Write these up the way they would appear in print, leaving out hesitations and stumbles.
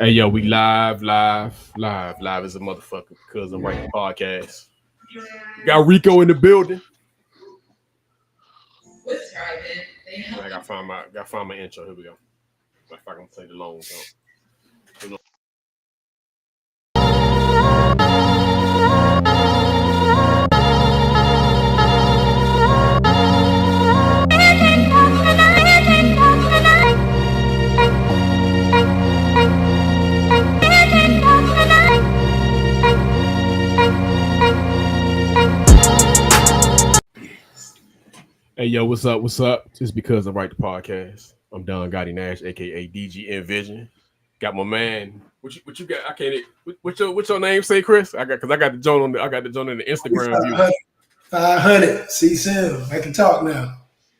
Hey, yo, we live as a motherfucker because I'm writing podcast. Got Rico in the building. What's right, man? I gotta find my intro. Here we go. If I can play the long jump. Hey, yo, what's up? What's up? Just because I write the podcast. I'm Don Gotti Nash, aka DGN Vizhen. Got my man. What you got? I can't. What's your name? Say, Chris. I got the joint on the Instagram view. 500. See Sim. I can talk now.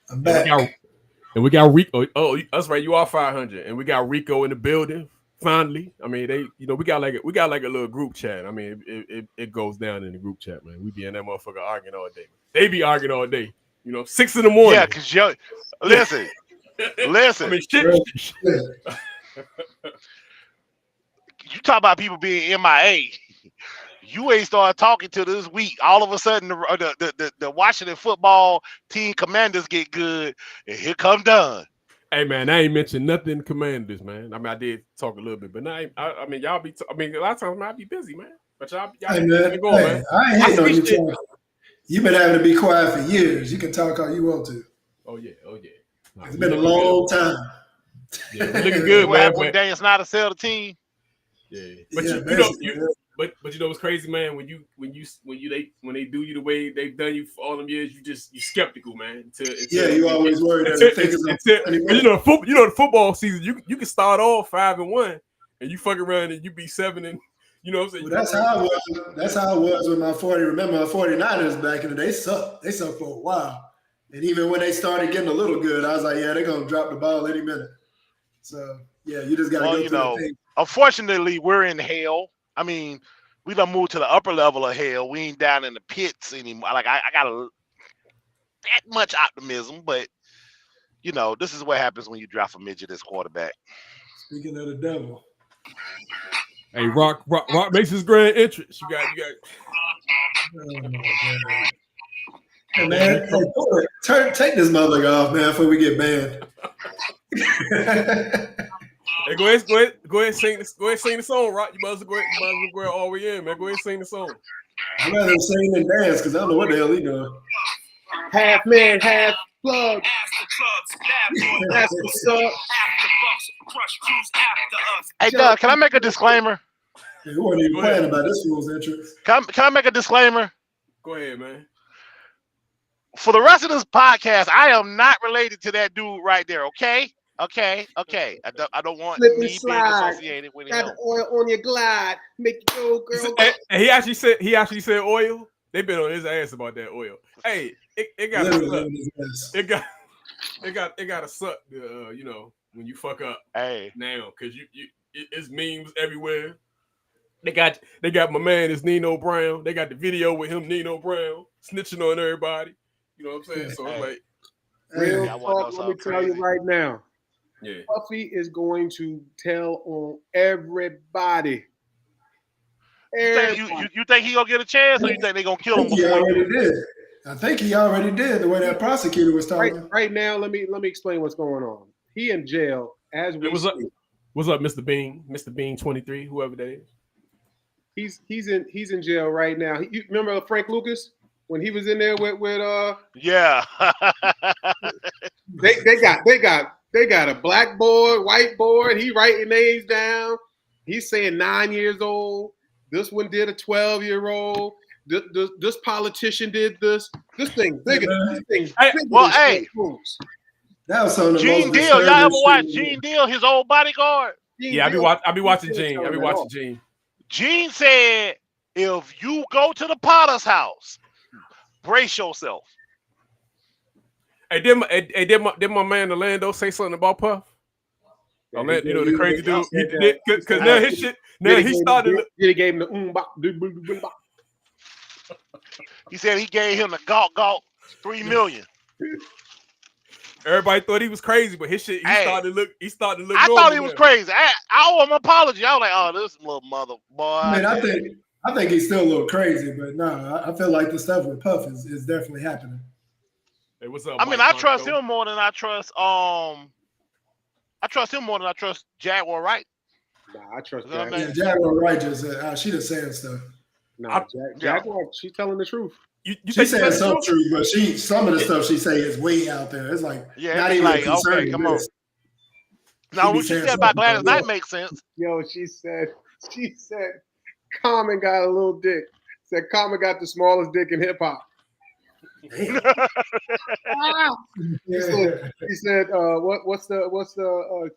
I'm back. And we got Rico. Oh, that's right. You are 500, and we got Rico in the building. Finally, I mean, we got like a little group chat. I mean, it goes down in the group chat, man. We be in that motherfucker arguing all day. They be arguing all day. 6 in the morning. Yeah, cause listen. I mean, shit. You talk about people being MIA. You ain't started talking to this week. All of a sudden, the Washington football team commanders get good, and here come Don. Hey man, I ain't mentioned nothing commanders, man. I mean, I did talk a little bit, but now I mean, y'all be. A lot of times I be busy, man. But y'all hey, man, going, man. I ain't hating on you talking. You've been having to be quiet for years. You can talk all you want to. Oh yeah. Nah, it's been a long time. Yeah, looking good, what man. Happened when Daniel Snyder sell the team? Yeah, but but you know what's crazy, man? When they do you the way they've done you for all them years, you skeptical, man. You always worried the football season. You can start off 5-1, and you fuck around and you be 7 and. You know what I'm saying? Well, that's how it was with my 40. Remember my 49ers back in the day? They sucked. They sucked for a while. And even when they started getting a little good, I was like, yeah, they're gonna drop the ball any minute. So yeah, you just gotta go through the thing. Unfortunately, we're in hell. I mean, we done moved to the upper level of hell. We ain't down in the pits anymore. Like I got that much optimism, but this is what happens when you draft a midget as quarterback. Speaking of the devil. Hey, Rock makes his grand entrance. You got. Oh my God. Hey man, take this motherfucker off, man, before we get banned. Hey, go ahead, sing the song, Rock. You might as well go all the way in, man. Go ahead, sing the song. I'd rather sing than dance because I don't know what the hell he doing. Half man, half plug. That's what's up. Hey, Doug, can I make a disclaimer? Hey, we weren't even playing about this fool's entrance. Can I make a disclaimer? Go ahead, man. For the rest of this podcast, I am not related to that dude right there. Okay. I don't want Slip me and slide. being associated with him. Got the oil on your glide. Make you go, girl. He actually said oil. They've been on his ass about that oil. Hey, it got to suck. When you fuck up. Hey, now because it's memes everywhere. They got my man is Nino Brown. They got the video with him, Nino Brown, snitching on everybody. You know what I'm saying? So it's like real talk. Let me tell you right now. Yeah, Puffy is going to tell on everybody. You think he gonna get a chance, or you think they gonna kill him? He already did. I think he already did. The way that prosecutor was talking. Right now, let me explain what's going on. He in jail as we speak. What's up, Mr. Bean? Mr. Bean 23, whoever that is. He's in jail right now. You remember Frank Lucas when he was in there with yeah. they got a black board, white board. He writing names down. He's saying 9 years old. This one did a 12-year-old. This politician did this. This thing bigger. This thing. Hey. That was some of the Gene Deal. Y'all ever watch Gene Deal, his old bodyguard? Yeah, I be watching Gene. I be watching Gene. Gene said, if you go to the Potter's house, brace yourself. Hey, did my man Orlando say something about Puff? Orlando, the crazy dude. Because now his shit. Now he started. He gave him the He said he gave him the gawk $3 million. Everybody thought he was crazy, but his shit, he Hey. started to look. I thought he normal was now. crazy. I owe him an apology. I was like, oh, this little mother boy. I mean, I think he's still a little crazy, but no, I feel like the stuff with Puff is definitely happening. Hey, what's up? I mean, Mike I trust Bronco? him more than I trust Jaguar Wright. Nah, I trust Is that her Jaguar. name? Yeah, Jaguar Wright just she just saying stuff. Nah, Jaguar, she's telling the truth. You She's saying some true? truth, but some of the stuff she say is way out there. It's like Yeah, not it's even like, concerning okay, come on. this. Now, be what she saying said about something, Gladys but Knight yeah. makes sense. Yo, she said Common got a little dick. Said Common got the smallest dick in hip hop. Damn. He said, what's the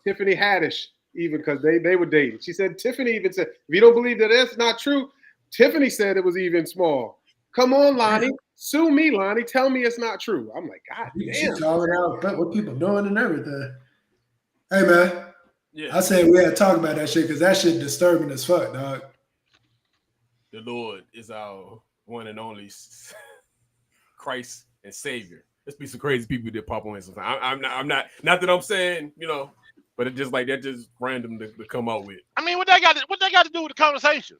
Tiffany Haddish even because they were dating. She said Tiffany even said, if you don't believe that that's not true, Tiffany said it was even small. Come on, Lonnie. Sue me, Lonnie. Tell me it's not true. I'm like, God damn. She's calling out what people doing and everything. Hey man. Yeah. I said we had to talk about that shit because that shit disturbing as fuck, dog. The Lord is our one and only Christ and Savior. There's be some crazy people that pop on sometimes. I'm not that I'm saying, but it's just like that just random to come out with. I mean, what they got to do with the conversation?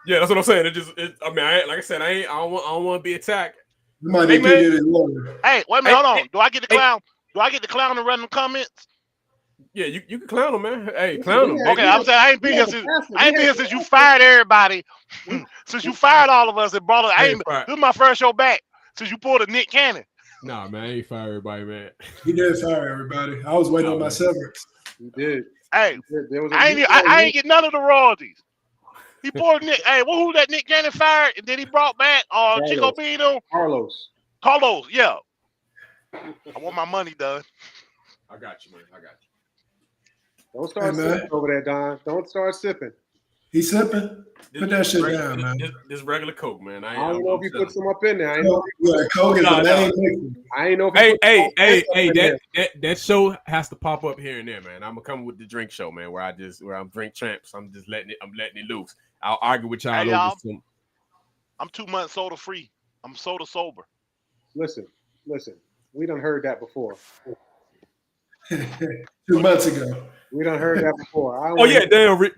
Yeah, that's what I'm saying. Like I said, I don't want to be attacked. Hey, Hey, wait a minute, hold on. Do I get the clown? Do I get the clown in random comments? Yeah, you can clown them, man. Hey, clown them. Okay, I'm saying I ain't been here since you fired everybody. Since you fired all of us and brought us. This is my first show back since you pulled a Nick Cannon. Nah, man, I ain't fire everybody, man. He did fire everybody. I was waiting on my severance. He did. Hey, There was I ain't get none of the royalties. He pulled Nick. Hey, who that Nick Cannon fired and then he brought back Chico Bino? Carlos, yeah. I want my money done. I got you, man. I got you. Don't start sipping over there, Don. Don't start sipping. He sipping? Put that shit down, man. This regular Coke, man. I don't know if you put some up in there. Coke is the main. I ain't know if Hey, that show has to pop up here and there, man. I'm gonna come with the drink show, man, where I'm drink champs. I'm letting it loose. I'll argue with y'all over some. I'm 2 months soda free. I'm soda sober. Listen. We done heard that before. 2 months ago. We done heard that before.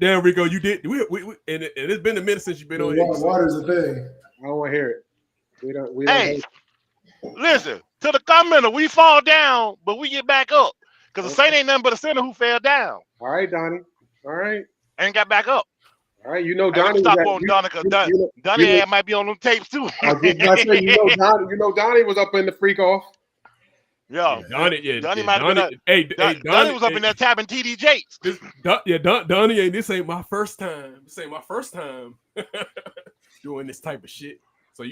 Damn, Rico, you did. We and it's been a minute since you've been on here. Water's a thing. I don't want to hear it. We don't. Hey, listen to the commenter. We fall down, but we get back up because the saint ain't nothing but a sinner who fell down. All right, Donnie. All right. And got back up. All right, Donnie. Stop on Donnie because Donnie might be on them tapes too. I was just about to say, Donnie was up in the freak off. Yeah, Donnie might have been Donnie was up in there tapping TD Jakes. Donnie, this ain't my first time. This ain't my first time doing this type of shit. So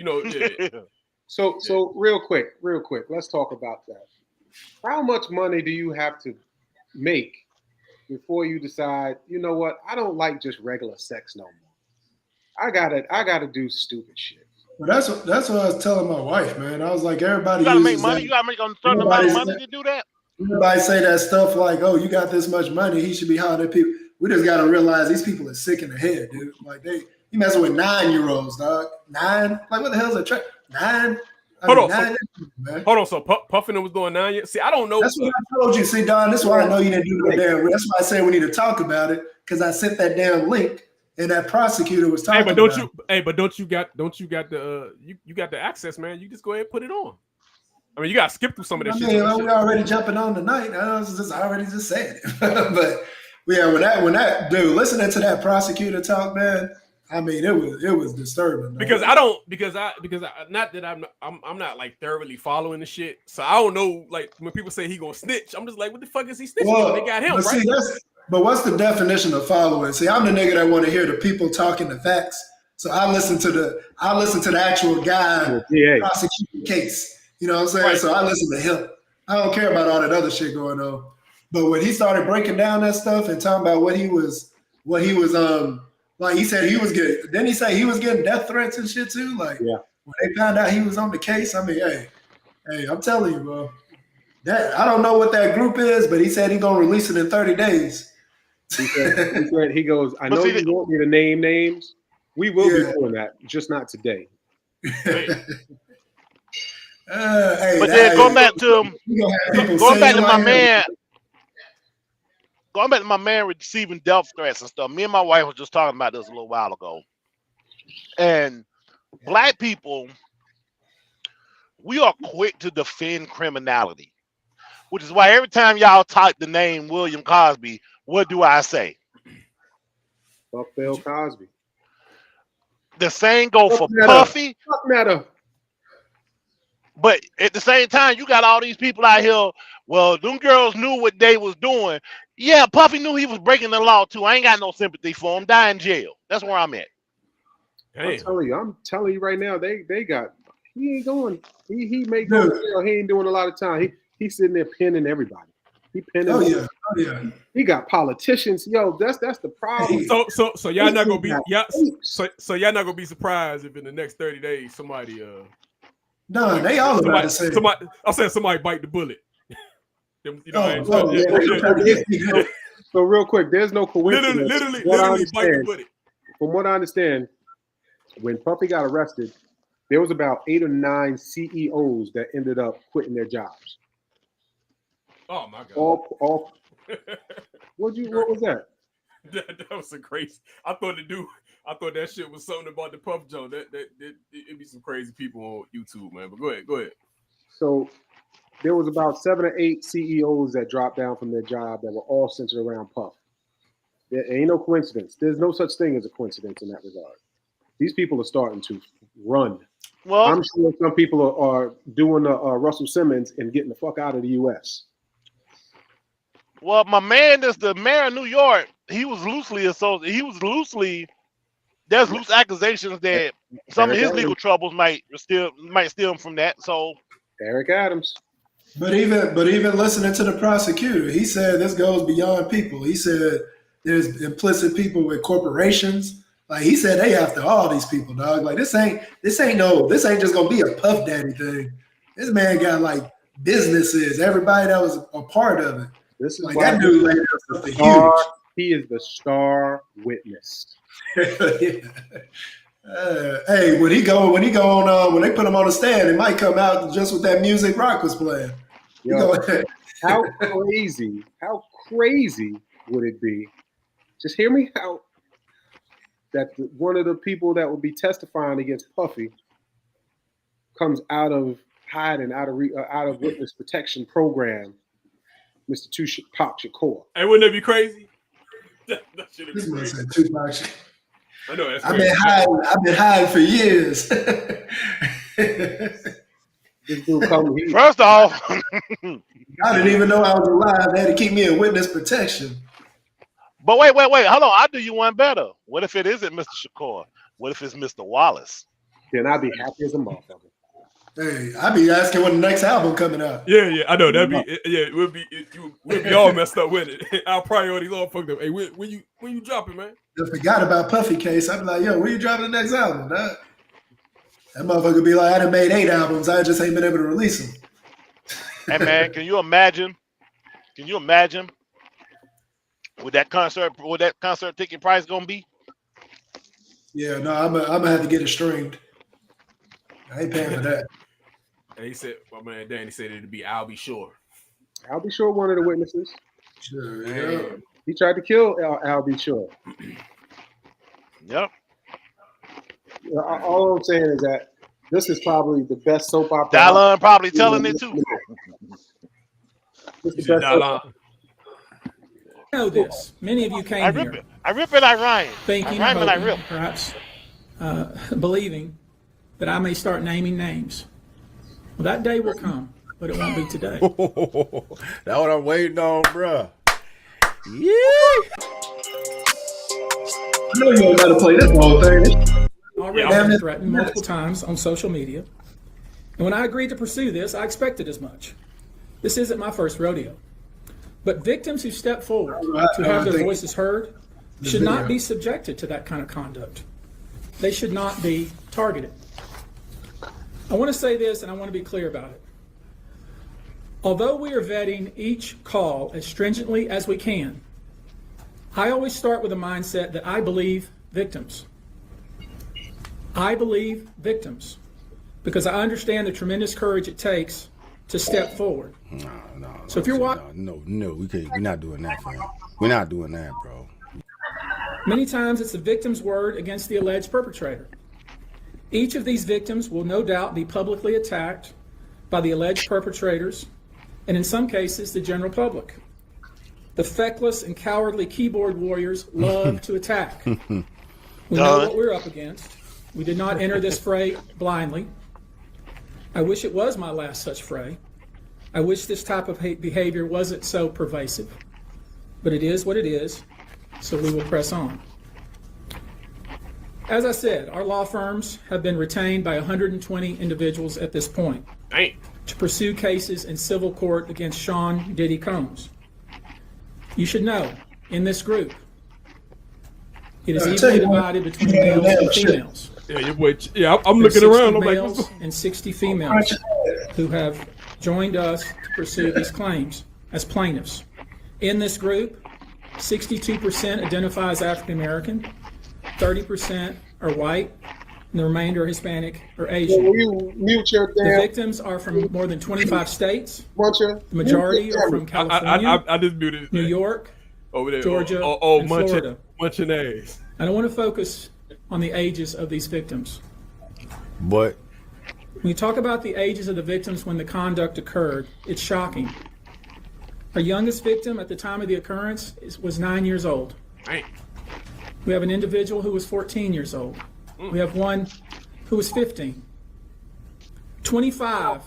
So real quick, let's talk about that. How much money do you have to make before you decide, you know what, I don't like just regular sex no more. I gotta do stupid shit. Well, that's what I was telling my wife, man. I was like, everybody. You gotta make money. You gotta make a certain amount of money to do that. Everybody say that stuff like, "Oh, you got this much money, he should be hollering at people." We just gotta realize these people are sick in the head, dude. Like you messing with 9-year-olds, dog. 9? Like what the hell's a track? 9? Hold on. So Puffin was doing 9 years. See, I don't know. That's what I told you. See, Don. That's why I know you didn't do no damn. That's why I said we need to talk about it because I sent that damn link. And that prosecutor was talking. But don't you got the access, man? You just go ahead and put it on. I mean, you gotta skip through some of this shit. We already jumping on tonight. I was already saying it. But yeah, when that dude listening to that prosecutor talk, man, I mean, it was disturbing. Because not that I'm not like thoroughly following the shit. So I don't know. Like when people say he gonna snitch, I'm just like, what the fuck is he snitching? Well, they got him, right? See, but what's the definition of following? See, I'm the nigga that want to hear the people talking the facts. So I listen to the actual guy prosecuting the case. You know what I'm saying? Right. So I listen to him. I don't care about all that other shit going on. But when he started breaking down that stuff and talking about what he was like he said he was getting, didn't he say he was getting death threats and shit too? Like when they found out he was on the case, I mean, hey, I'm telling you, bro. That I don't know what that group is, but he said he's gonna release it in 30 days. He goes, I know you want me to name names. We will be doing that, just not today. Hey, But then going back to my man receiving death threats and stuff. Me and my wife was just talking about this a little while ago. And black people, we are quick to defend criminality, which is why every time y'all type the name William Cosby, what do I say? Fuck Bill Cosby. The same go for Puffy. Fuck matter. But at the same time, you got all these people out here. Well, them girls knew what they was doing. Yeah, Puffy knew he was breaking the law too. I ain't got no sympathy for him. Die in jail. That's where I'm at. I'm telling you right now, they got. He ain't going. He may go to jail. He ain't doing a lot of time. He's sitting there pinning everybody. He pinning. Oh yeah. He got politicians. Yo, that's the problem. So y'all not gonna be so y'all not gonna be surprised if in the next 30 days somebody No, they all about the same. Somebody bite the bullet. So real quick, there's no coincidence. Literally bite the bullet. From what I understand, when Puffy got arrested, there was about 8 or 9 CEOs that ended up quitting their jobs. Oh my God! All what was that? That was so crazy. I thought that shit was something about the Puff Jones. It'd be some crazy people on YouTube, man. But go ahead. So there was about 7 or 8 CEOs that dropped down from their job that were all centered around Puff. There ain't no coincidence. There's no such thing as a coincidence in that regard. These people are starting to run. Well, I'm sure some people are doing Russell Simmons and getting the fuck out of the U.S. Well, my man is the mayor of New York. He was loosely associated. There's loose accusations that some of his legal troubles might steal him from that. So Eric Adams. But even listening to the prosecutor, he said this goes beyond people. He said there's implicit people with corporations. Like he said, they after all these people, dog. Like this ain't just gonna be a Puff Daddy thing. This man got like businesses, everybody that was a part of it. This is like that dude. Like, huge. He is the star witness. Hey, when they put him on the stand, it might come out just with that music Rock was playing. Yo, how crazy would it be? Just hear me out. That one of the people that would be testifying against Puffy comes out of hiding, out of witness protection program, Mr. Tupac Shakur. Hey, wouldn't that be crazy? That shit This be man crazy. said Tupac. I know that's I've crazy. been hiding for years. This dude come. First off, I didn't even know I was alive. They had to keep me in witness protection. But wait. Hold on. I'll do you one better. What if it isn't Mr. Shakur? What if it's Mr. Wallace? Then I'd be happy as a motherfucker. Hey, I'd be asking when the next album coming out. Yeah, I know that'd be. Yeah, we'll be all messed up with it. Our priorities all fucked up. Hey, when you dropping, man? I forgot about Puffy case. I'd be like, yo, when you dropping the next album, dog? That motherfucker be like, I done made 8 albums. I just ain't been able to release them. Hey man, can you imagine? What that concert ticket price gonna be? Yeah, no, I'm gonna have to get it streamed. I ain't paying for that. And he said, my man Danny said it'd be I'll Be Sure. I'll Be Sure, one of the witnesses. Sure, yeah. He tried to kill I'll Be Sure. Yep. All I'm saying is that this is probably the best soap opera. Dallon probably telling it too. This is the best soap opera. I know this. Many of you came here. I rip it, I rhyme. Thinking, I rhyme and I hoping, rip. perhaps believing that I may start naming names. Well, that day will come, but it won't be today. That's what I'm waiting on, bruh. Yeah. I know you ain't got to play this whole thing. Already been threatened multiple times on social media. And when I agreed to pursue this, I expected as much. This isn't my first rodeo. But victims who step forward to have their voices heard should not be subjected to that kind of conduct. They should not be targeted. I want to say this, and I want to be clear about it. Although we are vetting each call as stringently as we can, I always start with a mindset that I believe victims. I believe victims. because I understand the tremendous courage it takes to step forward. No. So if you're watching, no, we can't. We're not doing that, fam. We're not doing that, bro. many times it's the victim's word against the alleged perpetrator. Each of these victims will no doubt be publicly attacked by the alleged perpetrators, and in some cases, the general public. The feckless and cowardly keyboard warriors love to attack. We know what we're up against. We did not enter this fray blindly. I wish it was my last such fray. I wish this type of behavior wasn't so pervasive. But it is what it is, so we will press on. As I said, our law firms have been retained by 120 individuals at this point to pursue cases in civil court against Sean Diddy Combs. You should know, in this group, it is evenly divided between males and females. I'm looking around. I'm males like, and 60 females who have joined us to pursue these claims as plaintiffs. In this group, 62% identify as African American, 30% are white, and the remainder are Hispanic or Asian. The victims are from more than 25 states. The majority are from California, I just muted New York, over there. Georgia, and Florida. Munching A's. I don't want to focus on the ages of these victims. But when you talk about the ages of the victims when the conduct occurred, it's shocking. Our youngest victim at the time of the occurrence was 9 years old. We have an individual who was 14 years old. We have one who was 15. 25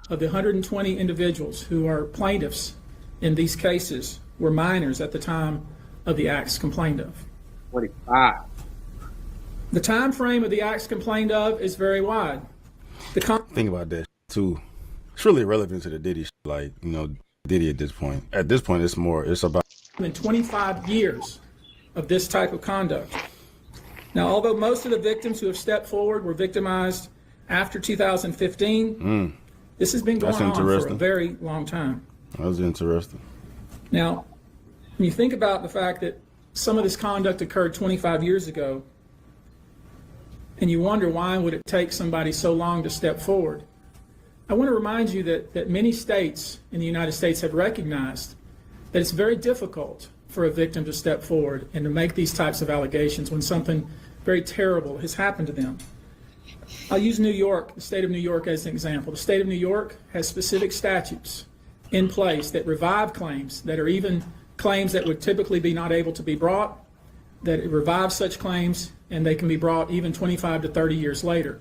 of the 120 individuals who are plaintiffs in these cases were minors at the time of the acts complained of. 25. The time frame of the acts complained of is very wide. Think about that too. It's really irrelevant to the Diddy, like, Diddy at this point. At this point, it's about than 25 years of this type of conduct. Now, although most of the victims who have stepped forward were victimized after 2015, this has been going on for a very long time. That's interesting. Now, when you think about the fact that some of this conduct occurred 25 years ago, and you wonder why would it take somebody so long to step forward, I want to remind you that many states in the United States have recognized that it's very difficult for a victim to step forward and to make these types of allegations when something very terrible has happened to them. I'll use New York, the state of New York, as an example. The state of New York has specific statutes in place that revive claims that are even claims that would typically be not able to be brought, that it revives such claims and they can be brought even 25 to 30 years later.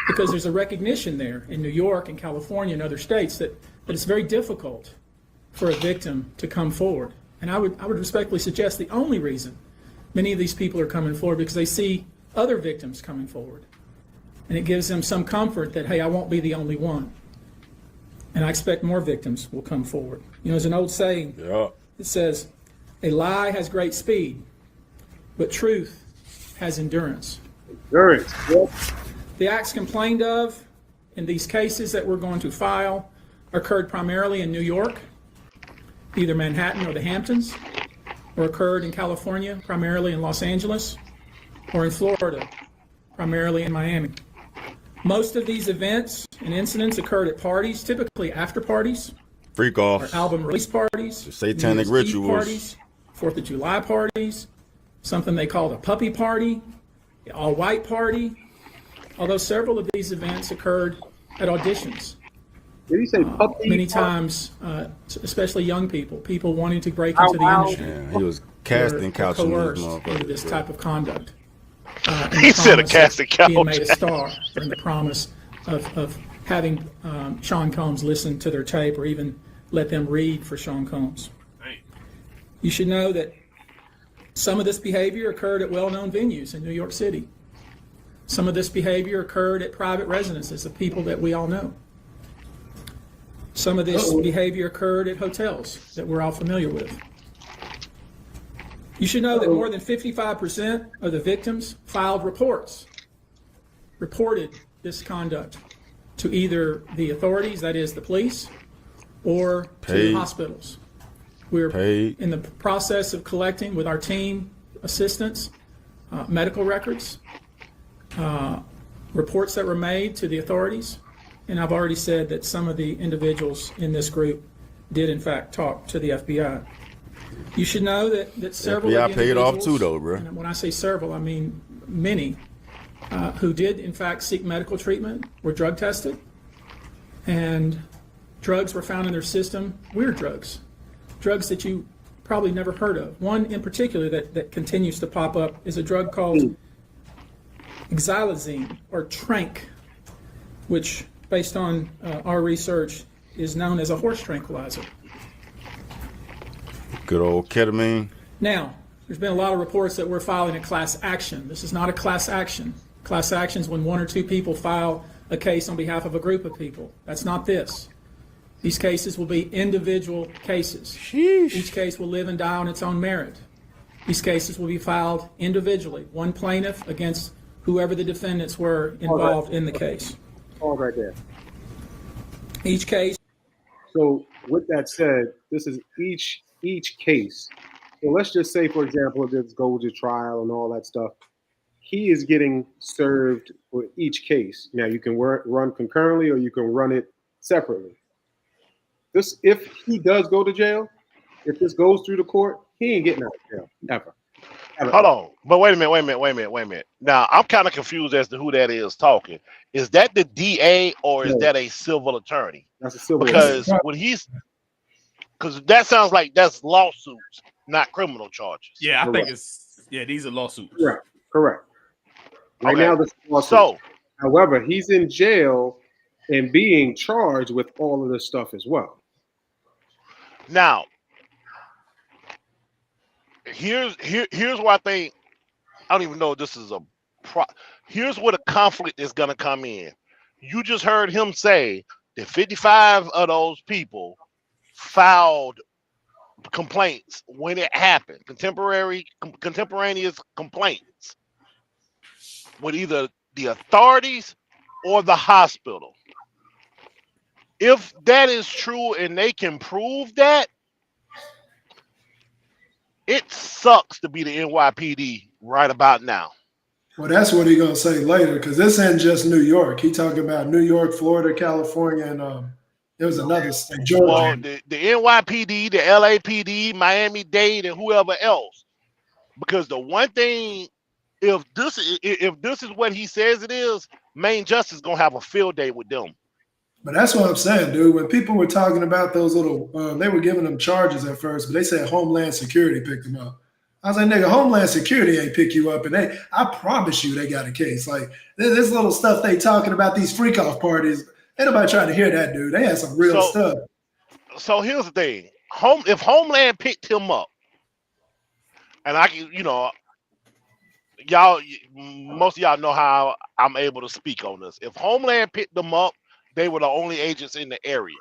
Because there's a recognition there in New York and California and other states that it's very difficult for a victim to come forward. And I would respectfully suggest the only reason many of these people are coming forward because they see other victims coming forward. And it gives them some comfort that, hey, I won't be the only one. And I expect more victims will come forward. There's an old saying that says, a lie has great speed, but truth has endurance. The acts complained of in these cases that we're going to file occurred primarily in New York, either Manhattan or the Hamptons, or occurred in California, primarily in Los Angeles, or in Florida, primarily in Miami. Most of these events and incidents occurred at parties, typically after parties, freak offs, or album release parties, satanic rituals, parties, 4th of July parties, something they called a puppy party, the all-white party, although several of these events occurred at auditions. Did he say puppy? Many times, especially young people wanting to break into the industry. Yeah, he was casting couch into this type of conduct. He said a casting couch. Being made a star in the promise of having Sean Combs listen to their tape or even let them read for Sean Combs. You should know that some of this behavior occurred at well-known venues in New York City. Some of this behavior occurred at private residences of people that we all know. Some of this behavior occurred at hotels that we're all familiar with. You should know that more than 55% of the victims filed reported this conduct to either the authorities, that is the police, or to the hospitals. We're in the process of collecting with our team assistants medical records. reports that were made to the authorities, and I've already said that some of the individuals in this group did in fact talk to the FBI. You should know that several FBI of the paid off individuals, too, though, bro. and when I say several, I mean many, who did in fact seek medical treatment were drug tested, and drugs were found in their system, weird drugs that you probably never heard of. One in particular that continues to pop up is a drug called xylazine, or trank, which, based on our research, is known as a horse tranquilizer. Good old ketamine. Now, there's been a lot of reports that we're filing a class action. This is not a class action. Class action is when one or two people file a case on behalf of a group of people. That's not this. These cases will be individual cases. Sheesh. Each case will live and die on its own merit. These cases will be filed individually, one plaintiff against whoever the defendants were involved in the case. All right there. Each case. So with that said, this is each case. So let's just say, for example, if this goes to trial and all that stuff, he is getting served for each case. Now you can run concurrently or you can run it separately. This, if he does go to jail, if this goes through the court, he ain't getting out of jail ever. Hold on, but wait a minute. Now I'm kind of confused as to who that is talking. Is that the DA or is that a civil attorney? That's a civil Because attorney. because that sounds like that's lawsuits, not criminal charges. Yeah, I Correct. think these are lawsuits. Correct. Right Okay. now, this is lawsuit. So However, he's in jail and being charged with all of this stuff as well. now, here's where I think I don't even know if this is a here's where the conflict is gonna come in. You just heard him say that 55 of those people filed complaints when it happened, contemporaneous complaints with either the authorities or the hospital. If that is true and they can prove that, it sucks to be the NYPD right about now. Well, that's what he's gonna say later, because this ain't just New York. He talking about New York, Florida, California, and there was another state, Georgia. Well, the NYPD, the LAPD, Miami-Dade, and whoever else. Because the one thing, if this is what he says it is, Main Justice gonna have a field day with them. But that's what I'm saying, dude. When people were talking about those little, they were giving them charges at first, but they said Homeland Security picked them up. I was like, nigga, Homeland Security ain't pick you up, and I promise you, they got a case. Like this little stuff they talking about, these freak off parties. Ain't nobody trying to hear that, dude. They had some real stuff. So here's the thing: if Homeland picked him up, and I can, y'all, most of y'all know how I'm able to speak on this. If Homeland picked them up, they were the only agents in the area.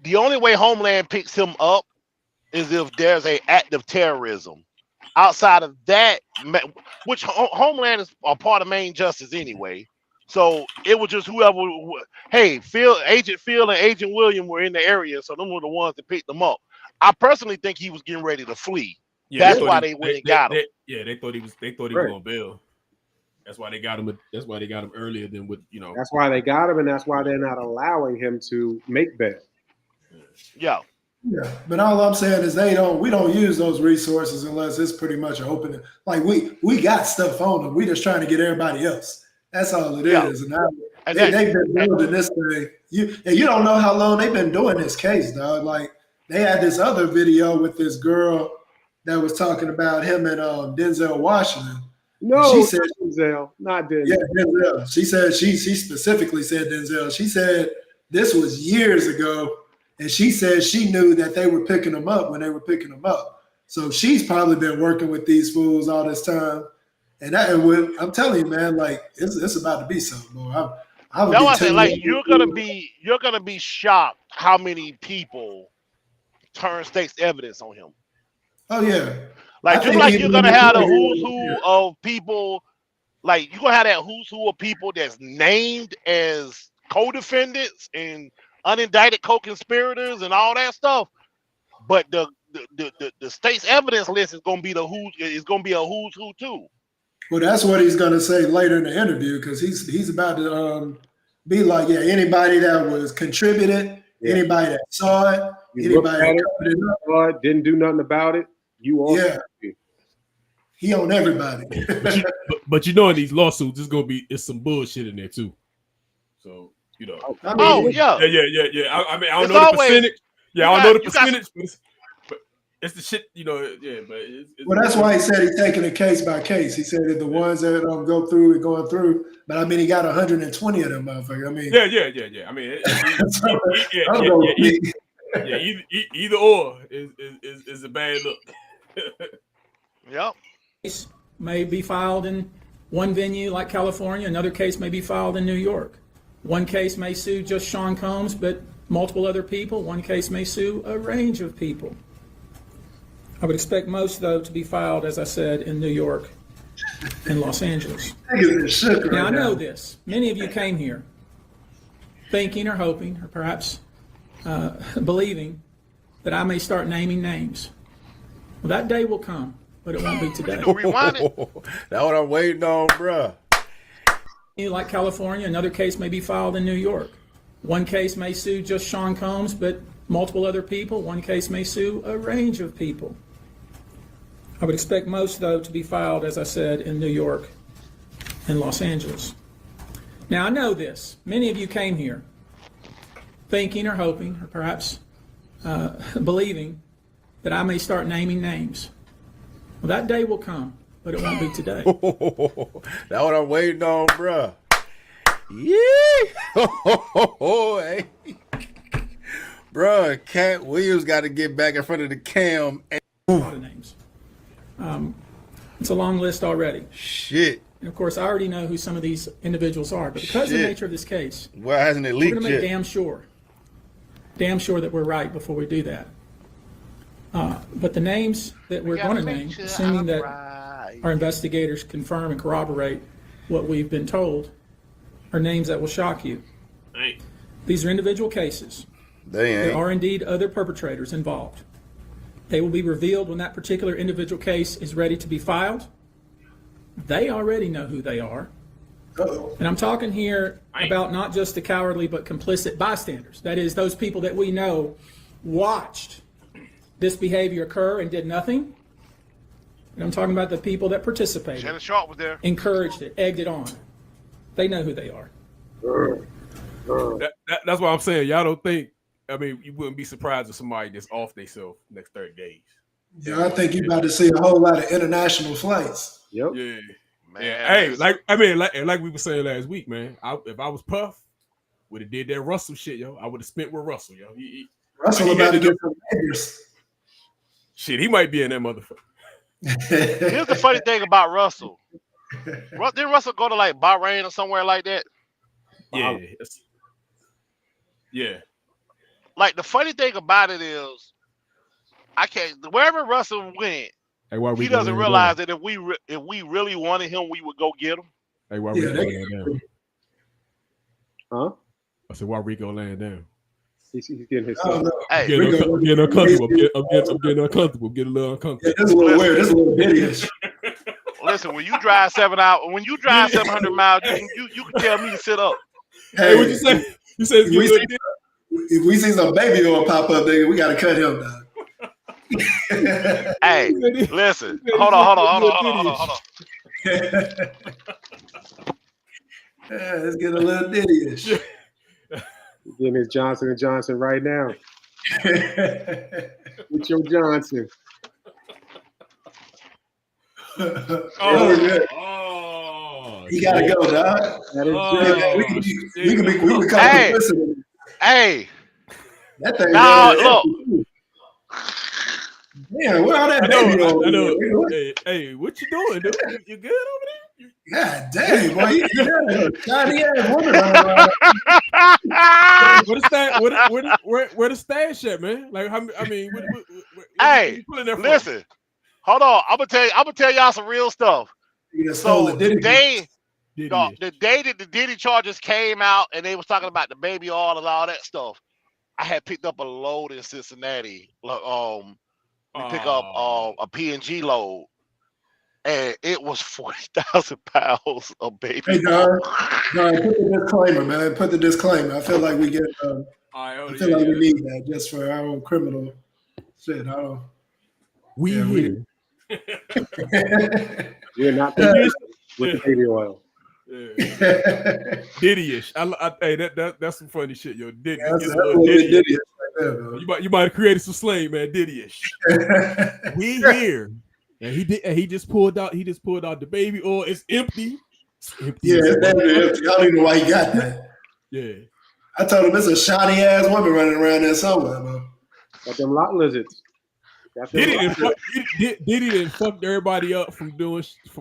The only way Homeland picks him up is if there's an act of terrorism. Outside of that, which Homeland is a part of Main Justice anyway. So it was just whoever. Hey, Agent Phil and Agent William were in the area, so them were the ones that picked them up. I personally think he was getting ready to flee. Yeah, that's why they went and got him. They thought he was on bail. That's why they got him. That's why they got him earlier than with That's why they got him, and that's why they're not allowing him to make bail. Yeah. Yeah, but all I'm saying is we don't use those resources unless it's pretty much open. Like we got stuff on them. We just trying to get everybody else. That's all it is. And they've been building this thing. You don't know how long they've been doing this case, dog. Like they had this other video with this girl that was talking about him and Denzel Washington. No, she said Denzel, not Denzel. Yeah, Denzel. She said she specifically said Denzel. She said this was years ago. And she said she knew that they were picking them up when they were picking them up. So she's probably been working with these fools all this time. And I'm telling you, man, like it's about to be something, boy. You're gonna be shocked how many people turn state's evidence on him. Oh yeah. You're gonna have the who's who of people. Like you're gonna have that who's who of people that's named as co-defendants and unindicted co-conspirators and all that stuff, but the state's evidence list is gonna be a who's who too. Well, that's what he's going to say later in the interview because he's about to be like, yeah, anybody that was contributed, anybody that saw it, anybody that covered it up, didn't do nothing about it, you also. Yeah. He on everybody. but in these lawsuits, it's some bullshit in there too. So yeah. I mean, I don't know the percentage. Yeah, I don't know the percentage, but it's the shit. But it's well, that's why he said he's taking it case by case. He said that the ones that go through and going through, but I mean, he got 120 of them motherfuckers. I mean, yeah. I mean, either or is a bad look. Yep. Case may be filed in one venue like California. Another case may be filed in New York. One case may sue just Sean Combs, but multiple other people. One case may sue a range of people. I would expect most, though, to be filed, as I said, in New York and Los Angeles. Now, I know this. Many of you came here thinking or hoping or perhaps believing that I may start naming names. Well, that day will come, but it won't be today. Rewind it. That's what I'm waiting on, bruh. Like California, another case may be filed in New York. One case may sue just Sean Combs, but multiple other people. One case may sue a range of people. I would expect most, though, to be filed, as I said, in New York and Los Angeles. Now, I know this. Many of you came here thinking or hoping or perhaps believing that I may start naming names. Well, that day will come, but it won't be today. That's what I'm waiting on, bruh. Yeah. Hey. Bruh, Cat Williams got to get back in front of the cam. A lot of names. It's a long list already. Shit. And, of course, I already know who some of these individuals are. But because of the nature of this case, why hasn't it leaked we're going to make damn sure that we're right before we do that. But the names that we're going to name, assuming that our investigators confirm and corroborate what we've been told, are names that will shock you. Hey. These are individual cases. There are indeed other perpetrators involved. They will be revealed when that particular individual case is ready to be filed. They already know who they are. And I'm talking here about not just the cowardly but complicit bystanders. That is, those people that we know watched this behavior occur and did nothing. And I'm talking about the people that participated, Shannon Sharp was there, encouraged it, egged it on. They know who they are. That's what I'm saying. Y'all don't think, I mean, you wouldn't be surprised if somebody gets off themselves next 30 days. Yeah, I think you're about to see a whole lot of international flights. Yep. Yeah. man. Yeah. Hey, like we were saying last week, man. If I was Puff, would have did that Russell shit, yo. I would have spent with Russell, yo. Russell about to get some neighbors. Shit, he might be in that motherfucker. Here's the funny thing about Russell. Didn't Russell go to like Bahrain or somewhere like that? Yeah. Yeah. Like the funny thing about it is, wherever Russell went, he doesn't realize that if we really wanted him, we would go get him. Hey, why Rico laying down? Huh? I said, why Rico laying down? He's getting his. Oh, no. Hey, I'm getting uncomfortable. I'm getting uncomfortable. Getting a little uncomfortable. Yeah, this is a little weird. This is a little idiot. listen, when you drive 700 miles, you can tell me to sit up. Hey, what you say? You said if we see some baby oil pop up there, we got to cut him down. Hey, listen. Hold on. Yeah, let's get a little ditty-ish. Getting his Johnson & Johnson right now. With your Johnson. He gotta go, dog. We can become complicit. Hey. That thing. Look. Man, where all that baby on? I know. Hey, what you doing, dude? You good over there? God damn, boy. You shiny ass woman. Where the stash at, man? Like, I mean, hey, listen. Hold on. I'm gonna tell y'all some real stuff. So the day that the Diddy charges came out and they was talking about the baby oil and all that stuff, I had picked up a load in Cincinnati. We pick up a P&G load. and it was 40,000 pounds of baby Hey, oil. Don, put the disclaimer, man. Put the disclaimer. I feel like we get. I feel like we need that just for our own criminal shit. I don't. We here. You're not the with the baby oil. Yeah. Diddy-ish. Hey, that's some funny shit, yo. Diddy. That's Diddy-ish right there, man. You might have created some slang, man. Diddy-ish. We here. And he just pulled out the baby oil. It's empty. Yeah, it's definitely empty. I don't even know why he got that. Yeah. I told him it's a shiny ass woman running around there somewhere, man. Got them lot lizards. Diddy didn't fuck everybody up from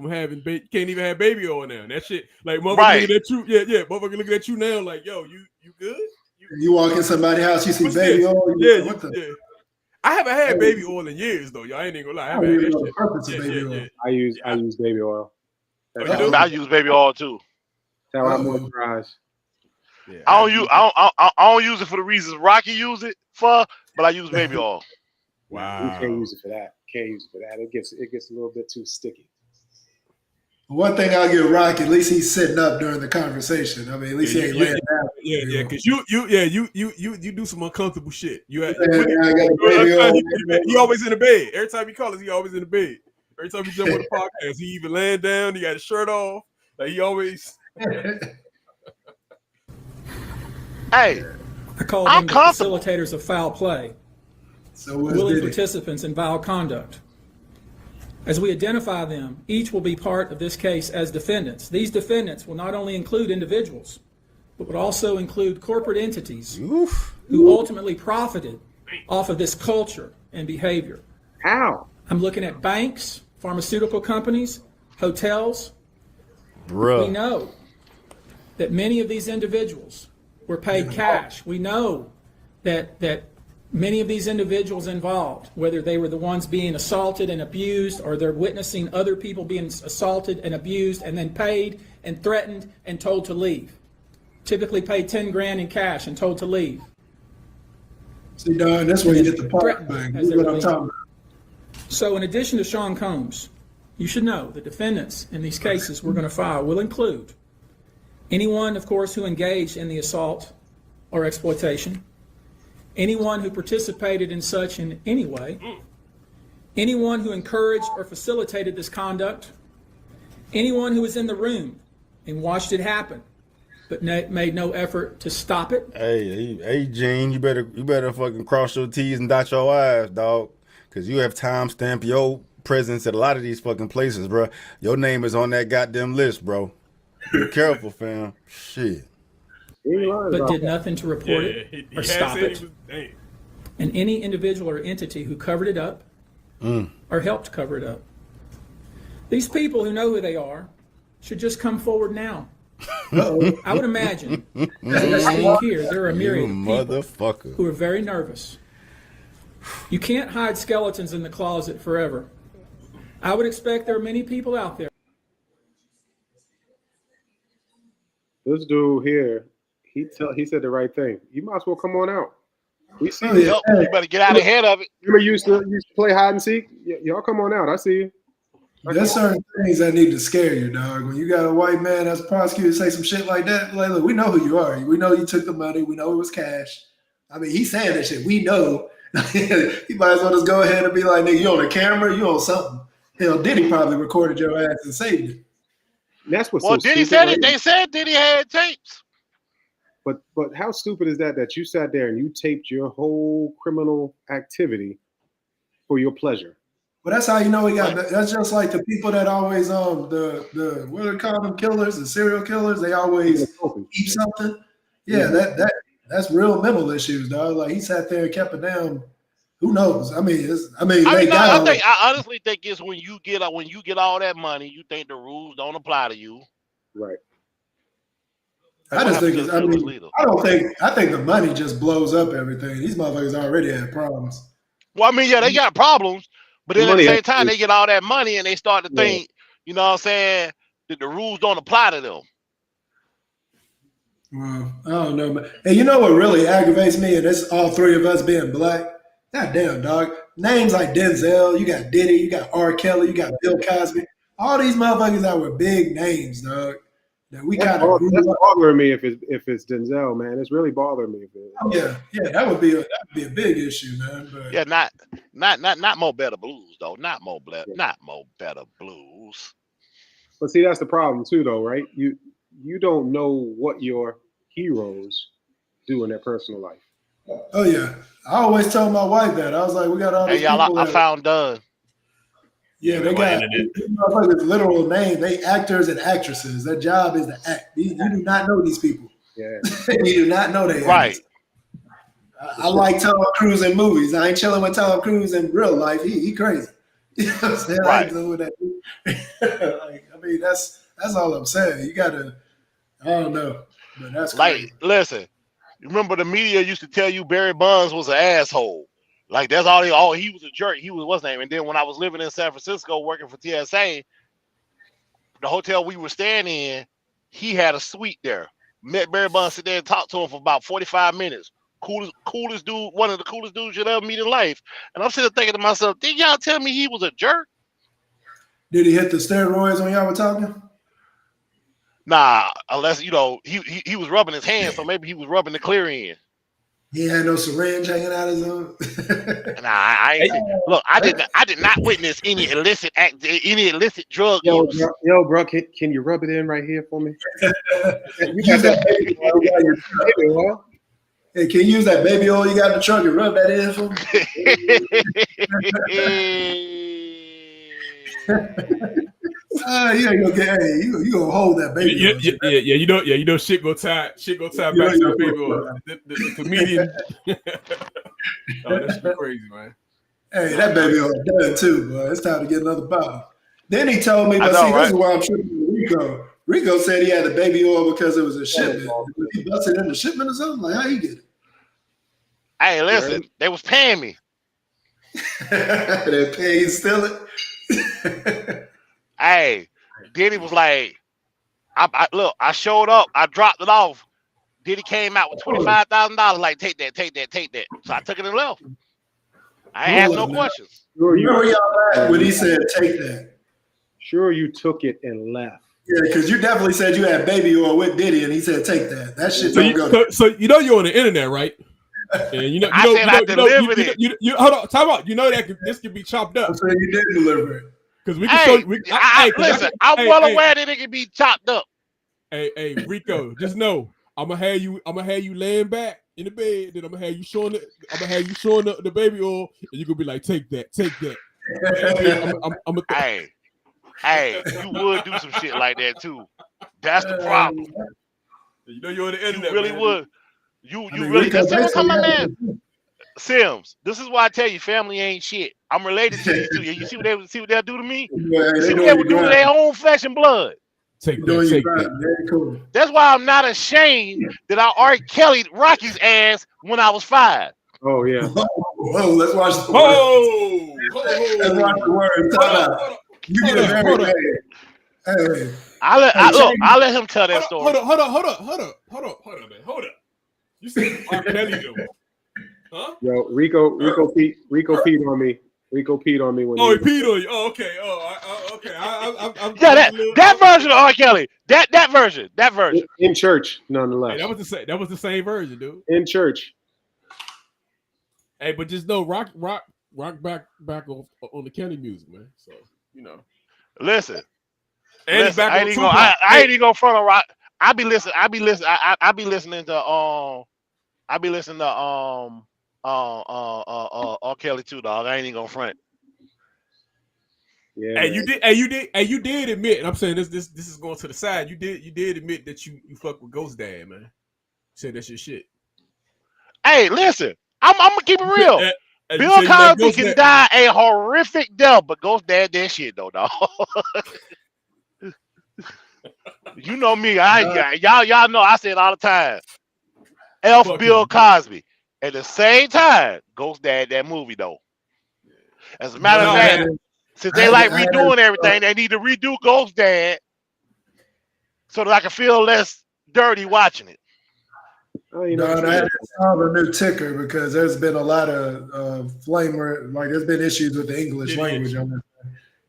having can't even have baby oil now. That shit, like motherfucker looking at you, motherfucker looking at you now, like, yo, you good? You walk in somebody's house, you see baby oil. Yeah. I haven't had baby oil in years though, y'all. I ain't even gonna lie. I haven't had that shit. I use baby oil. I use baby oil too. That's how I moisturize. Yeah, I don't use it for the reasons Rocky use it for, but I use baby oil. Wow. You can't use it for that. It gets a little bit too sticky. One thing I'll give Rocky, at least he's sitting up during the conversation. I mean, at least he ain't laying down. Yeah, because you do some uncomfortable shit. He always in the bed. Every time he calls, he always in the bed. Every time he jump on the podcast, he even laying down. He got his shirt off. Like he always. Hey, I call them the facilitators of foul play. So willing participants in vile conduct. As we identify them, each will be part of this case as defendants. These defendants will not only include individuals, but would also include corporate entities who ultimately profited off of this culture and behavior. How? I'm looking at banks, pharmaceutical companies, hotels. Bruh. We know that many of these individuals were paid cash. We know that many of these individuals involved, whether they were the ones being assaulted and abused or they're witnessing other people being assaulted and abused and then paid and threatened and told to leave. Typically paid 10 grand in cash and told to leave. See, Don, that's where you get the part back. That's what I'm talking about. So in addition to Sean Combs, you should know the defendants in these cases we're going to file will include anyone, of course, who engaged in the assault or exploitation, anyone who participated in such in any way, anyone who encouraged or facilitated this conduct, anyone who was in the room and watched it happen but made no effort to stop it. Hey, Gene, you better fucking cross your T's and dot your I's, dog, because you have timestamped your presence at a lot of these fucking places, bro. Your name is on that goddamn list, bro. Be careful, fam. Shit. But did nothing to report it or stop it. And any individual or entity who covered it up or helped cover it up. These people who know who they are should just come forward now. I would imagine, as we speak here, there are a myriad of people who are very nervous. You can't hide skeletons in the closet forever. I would expect there are many people out there. This dude here, he said the right thing. You might as well come on out. We see you. You better get out ahead of it. Remember you used to play hide and seek? Y'all come on out. I see you. There's certain things that need to scare you, dog. When you got a white man that's prosecuted say some shit like that, like, look, we know who you are. We know you took the money. We know it was cash. I mean, he's saying that shit. We know. He might as well just go ahead and be like, nigga, you on the camera? You on something? Hell, Diddy probably recorded your ass and saved it. And that's what's well, so Diddy stupid, said right? it. They said Diddy had tapes. But how stupid is that you sat there and you taped your whole criminal activity for your pleasure? Well, that's how you know he got. That's just like the people that always the what do they call them, killers, the serial killers. They always eat something. Yeah, that's real mental issues, dog. Like he sat there and kept it down. Who knows? I honestly think it's when you get all that money, you think the rules don't apply to you. Right. I think the money just blows up everything. These motherfuckers already had problems. Well, I mean, yeah, they got problems. But then at the same time, they get all that money and they start to think, you know what I'm saying, that the rules don't apply to them. Well, I don't know, man. And you know what really aggravates me? And it's all three of us being black. God damn, dog. Names like Denzel, you got Diddy, you got R. Kelly, you got Bill Cosby. all these motherfuckers that were big names, dog. That we kind of that's bothering me if it's Denzel, man. It's really bothering me. Yeah, that would be a big issue, man. But Yeah, not Mo Better Blues though. Not Mo Better Blues. But see, that's the problem too, though, right? You don't know what your heroes do in their personal life. Oh yeah, I always tell my wife that. I was like, we got all these Hey, y'all, people. I found Dunn. Yeah, they got literal name. They actors and actresses. Their job is to act. You do not know these people. Yeah, you do not know they. Right. I like Tom Cruise in movies. I ain't chilling with Tom Cruise in real life. He crazy. You know what I'm saying? Right. I ain't dealing with that. I mean, that's all I'm saying. You gotta. I don't know, but that's crazy. Like, listen. Remember the media used to tell you Barry Bonds was an asshole. Like that's all he was a jerk. He was what's name. And then when I was living in San Francisco working for TSA, the hotel we were staying in, he had a suite there. Met Barry Bonds, sit there and talked to him for about 45 minutes. Coolest dude, one of the coolest dudes you'll ever meet in life. And I'm sitting there thinking to myself, did y'all tell me he was a jerk? Did he hit the steroids when y'all were talking? Nah, unless he was rubbing his hands, so maybe he was rubbing the clear end. He had no syringe hanging out his own. Nah, I ain't. Look, I did not witness any illicit drug use. Yo, bro, can you rub it in right here for me? Use that baby oil. Hey, can you use that baby oil you got in the trunk and rub that in for me? You gonna hold that baby oil. Yeah. You know, shit go tie back to the baby oil. The comedian. Oh, that's crazy, man. Hey, that baby oil done too, bro. It's time to get another bottle. Then he told me, this is why I'm tripping with Rico. Rico said he had the baby oil because it was a shipment. He busted in the shipment or something? Like, how he get it? Hey, listen, they was paying me. They pay you steal it. Hey, Diddy was like, I showed up, I dropped it off. Diddy came out with $25,000, like, take that. So I took it and left. I ain't asked no questions. Sure, you know where y'all at when he said take that? Sure, you took it and left. Yeah, because you definitely said you had baby oil with Diddy, and he said take that. That shit don't go. So you know you're on the internet, right? And I delivered it. Hold on, time out. You know that this can be chopped up. I'm saying you did deliver it. Because we can show you. Listen, I'm well aware that it can be chopped up. Hey, Rico, just know I'm gonna have you laying back in the bed, then I'm gonna have you showing the baby oil, and you gonna be like, take that. Hey, you would do some shit like that too. That's the problem. You know you're on the internet. You really would. You really could. Man. Sims, this is why I tell you, family ain't shit. I'm related to you too. You see what they'll do to me? Yeah, see what they would do to their own flesh and blood. Take that. Very cool. That's why I'm not ashamed that I R. Kelly'd Rocky's ass when I was 5. Oh yeah. Whoa, let's watch the word. Let's watch the word. Time out. You get a very bad. Hey. I'll let him tell that story. Hold up, man. Hold up. You said R. Kelly though. Huh? Yo, Rico peed on me. Rico peed on me when. Oh, he peed on you. Oh, okay. Okay. Yeah, that version of R. Kelly. That version. In church, nonetheless. Hey, that was the same version, dude. In church. Hey, but just know, rock back on the Kelly music, man. So you know. Listen. I ain't even gonna front on rock. I be listening to R. Kelly too, dog. I ain't even gonna front. Yeah. You did admit, and I'm saying this is going to the side. You did admit that you fuck with Ghost Dad, man. You said that's your shit. Hey, listen, I'm gonna keep it real. Bill Cosby can die a horrific death, but Ghost Dad that shit though, dog. You know me, y'all know I say it all the time. F Bill Cosby. At the same time, Ghost Dad that movie though. As a matter of fact, since they like redoing everything, they need to redo Ghost Dad so that I can feel less dirty watching it. I had to solve a new ticker because there's been a lot of there's been issues with the English language on this.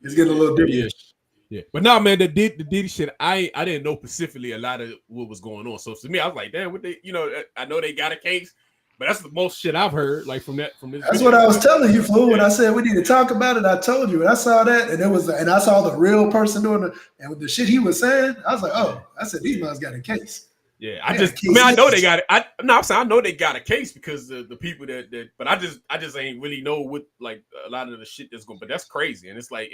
It's getting a little different. Yeah, but nah, man, the Diddy shit, I didn't know specifically a lot of what was going on. So to me, I was like, damn, what they, I know they got a case, but that's the most shit I've heard, like from this. That's what I was telling you, fool. When I said we need to talk about it, I told you. And I saw that, and I saw the real person doing it, and with the shit he was saying, I was like, oh, I said these guys got a case. Yeah, I know they got it. I'm saying I know they got a case because the people that, but I just ain't really know what like a lot of the shit that's going. But that's crazy, and it's like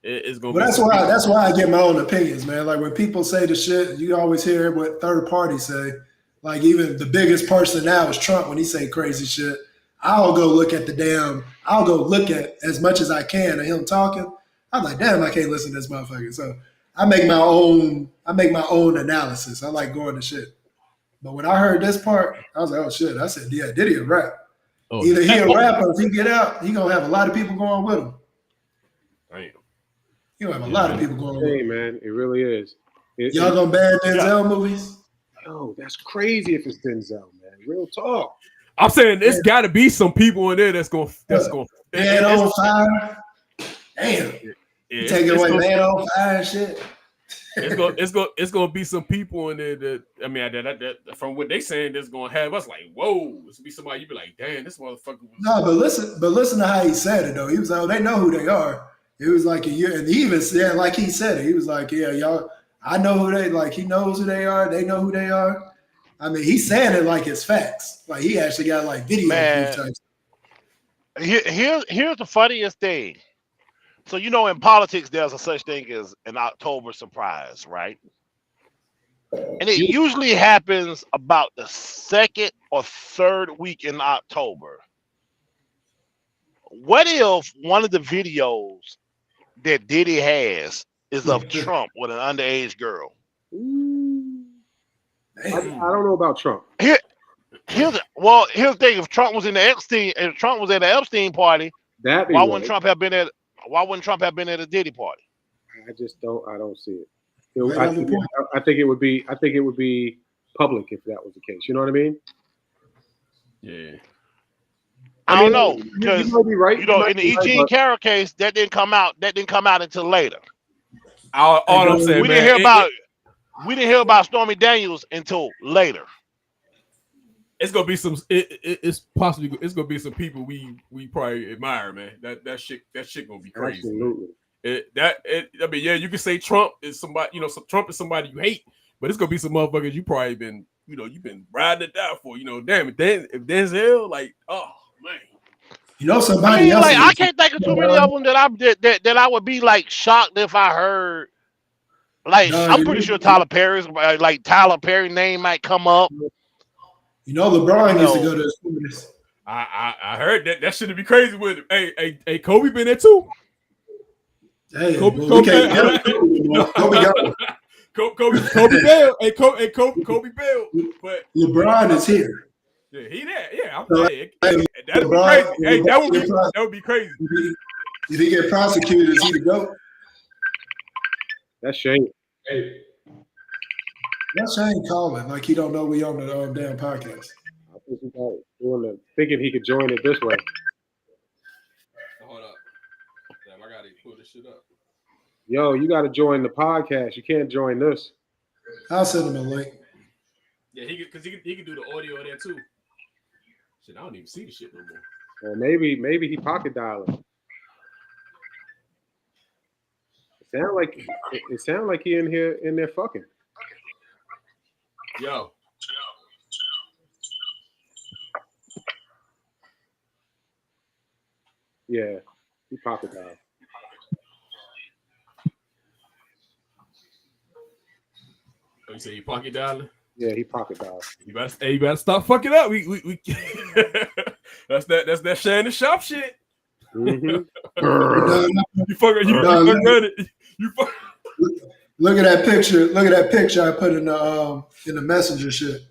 it's going. Well, that's why I get my own opinions, man. Like when people say the shit, you always hear what third parties say. Like even the biggest person now is Trump when he say crazy shit. I'll go look at as much as I can of him talking. I'm like, damn, I can't listen to this motherfucker. So I make my own analysis. I like going to shit. But when I heard this part, I was like, oh shit. I said, yeah, Diddy a rap. Oh, Either he a rap or if he get out, he gonna have a lot of people going with him. Damn. He gonna have a lot of people going with him. Hey man, it really is. Y'all gonna ban Denzel movies? Yo, that's crazy if it's Denzel, man. Real talk. I'm saying there's got to be some people in there that's going. Man on fire. Damn. Yeah, Take away man on fire and shit. It's gonna be some people in there that that from what they saying that's gonna have us like, whoa, this will be somebody you be like, damn, this motherfucker was. No, but listen to how he said it though. He was like, oh, they know who they are. It was like a year, and he even said like he said it. He was like, yeah, y'all, I know who they like. He knows who they are. They know who they are. I mean, he's saying it like it's facts. Like he actually got like video proof types. Here's the funniest thing. So in politics, there's a such thing as an October surprise, right? And it usually happens about the second or third week in October. What if one of the videos that Diddy has is of Trump with an underage girl? I don't know about Trump. Here's the thing: if Trump was in the Epstein party, why wouldn't Trump have been at a Diddy party? I don't see it. I think it would be public if that was the case. You know what I mean? Yeah. I don't know because you might be right. In the E.G. Carroll case, that didn't come out until later. All I'm saying, we didn't hear about Stormy Daniels until later. It's gonna be some. It's gonna be some people we probably admire, man. That shit gonna be crazy. Absolutely. You can say Trump is somebody. Trump is somebody you hate, but it's gonna be some motherfuckers you probably been you've been riding it down for. Damn it. If Denzel, like, oh man. Somebody else. Like, I can't think of too many of them that I would be like shocked if I heard. Like, I'm pretty sure Tyler Perry's name might come up. LeBron used to go to his movies. I heard that shouldn't be crazy with him. Hey, Kobe been there too. Hey, Kobe Bell. Hey, Kobe Bell. But LeBron is here. Yeah, he there. Yeah, that'd be crazy. Hey, that would be crazy. If he get prosecuted, is he the GOAT? That's Shane. Hey. That's Shane calling. Like he don't know we on the damn podcast. I think he's thinking he could join it this way. Hold up. Damn, I gotta pull this shit up. Yo, you gotta join the podcast. You can't join this. I'll send him a link. Yeah, he can do the audio there too. Shit, I don't even see the shit no more. Well, maybe he pocket dialing. It sound like he in there fucking. Yo. Yeah, he pocket dialed. Oh, you say you pocket dialing? Yeah, he pocket dialed. You better stop fucking up. We that's that Shannon Sharp shit. Mm-hmm. you fucking it. Look at that picture. Look at that picture I put in the messenger shit.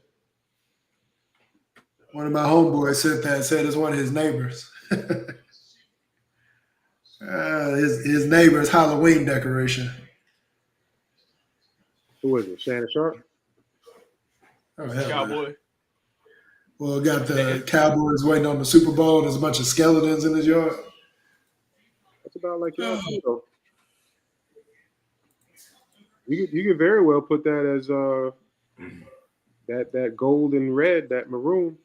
One of my homeboys sent that. Said it's one of his neighbors. His neighbor's Halloween decoration. Who is it? Shannon Sharp? Oh, hell, Cowboy. Man. Well, got the Cowboys waiting on the Super Bowl. There's a bunch of skeletons in his yard. That's about like y'all too, though. You could very well put that as that gold and red, that maroon.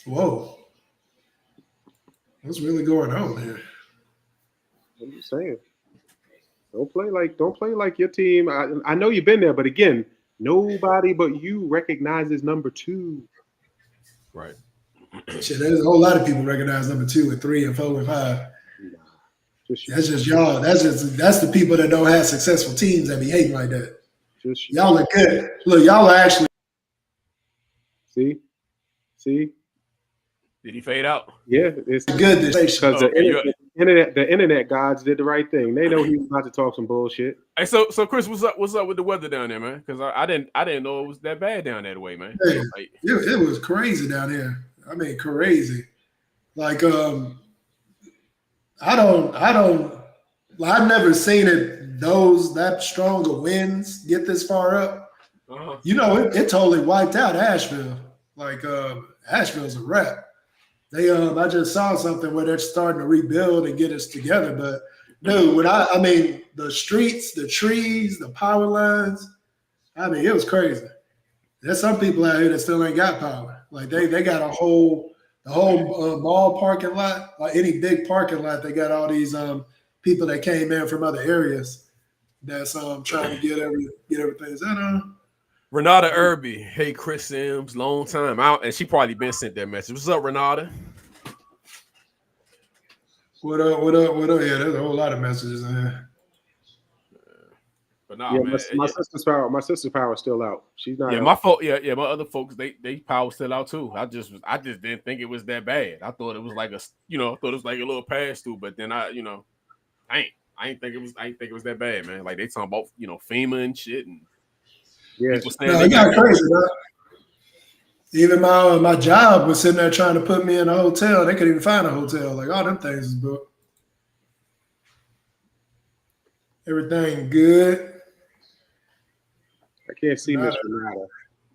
Whoa. What's really going on here? I'm just saying. Don't play like your team. I know you've been there, but again, nobody but you recognizes number 2. Right. Shit, there's a whole lot of people recognize number 2 and 3 and 4 and 5. That's just y'all. That's the people that don't have successful teams that be hating like that. Y'all are good. Look, y'all are actually. See. Did he fade out? Yeah, it's good because the internet gods did the right thing. They know he was about to talk some bullshit. Hey, so Chris, what's up with the weather down there, man? Because I didn't know it was that bad down that way, man. Hey, it was crazy down here. I mean, crazy. Like I've never seen it that strong of winds get this far up. Uh-huh. You know, it totally wiped out Asheville. Like Asheville's a wrap. I just saw something where they're starting to rebuild and get us together. But dude, I mean the streets, the trees, the power lines, I mean, it was crazy. There's some people out here that still ain't got power. Like they got the whole mall parking lot, like any big parking lot, they got all these people that came in from other areas that's trying to get everything. Is that Renata Irby, hey Chris Sims, long time out, and she probably been sent that message. What's up, Renata? What up? Yeah, there's a whole lot of messages in here. But nah, man, my sister's power is still out. She's not. Yeah, out. my other folks, they power still out too. I just didn't think it was that bad. I thought it was like a little pass through, but then I ain't think it was that bad, man. Like they talking about FEMA and shit and. Yeah, it got crazy, bro. Even my job was sitting there trying to put me in a hotel. They couldn't even find a hotel. Like all them things is booked. Everything good. I can't see Miss Renata.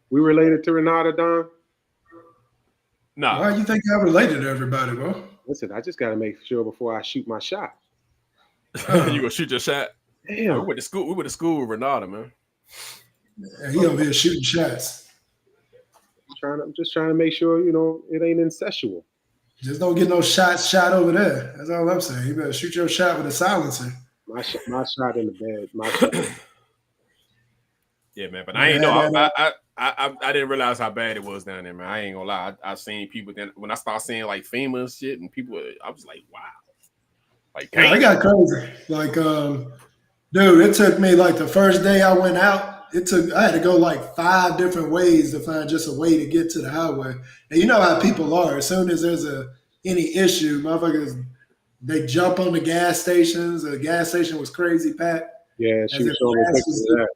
We related to Renata, Don? No. Why you think I related to everybody, bro? Listen, I just got to make sure before I shoot my shot. You gonna shoot your shot? Damn. We went to school with Renata, man. Yeah, he over here shooting shots. I'm just trying to make sure, it ain't incestual. Just don't get no shots shot over there. That's all I'm saying. You better shoot your shot with a silencer. My shot in the bed. My shot. Yeah, man. But I ain't know. I didn't realize how bad it was down there, man. I ain't gonna lie. I seen people then when I started seeing like FEMA and shit, and people, I was like, wow. Like, I got crazy. Like, dude, it took me like the first day I went out. I had to go like 5 different ways to find just a way to get to the highway. And you know how people are. As soon as there's any issue, motherfuckers, they jump on the gas stations. The gas station was crazy packed. Yeah, she was showing me pictures of that.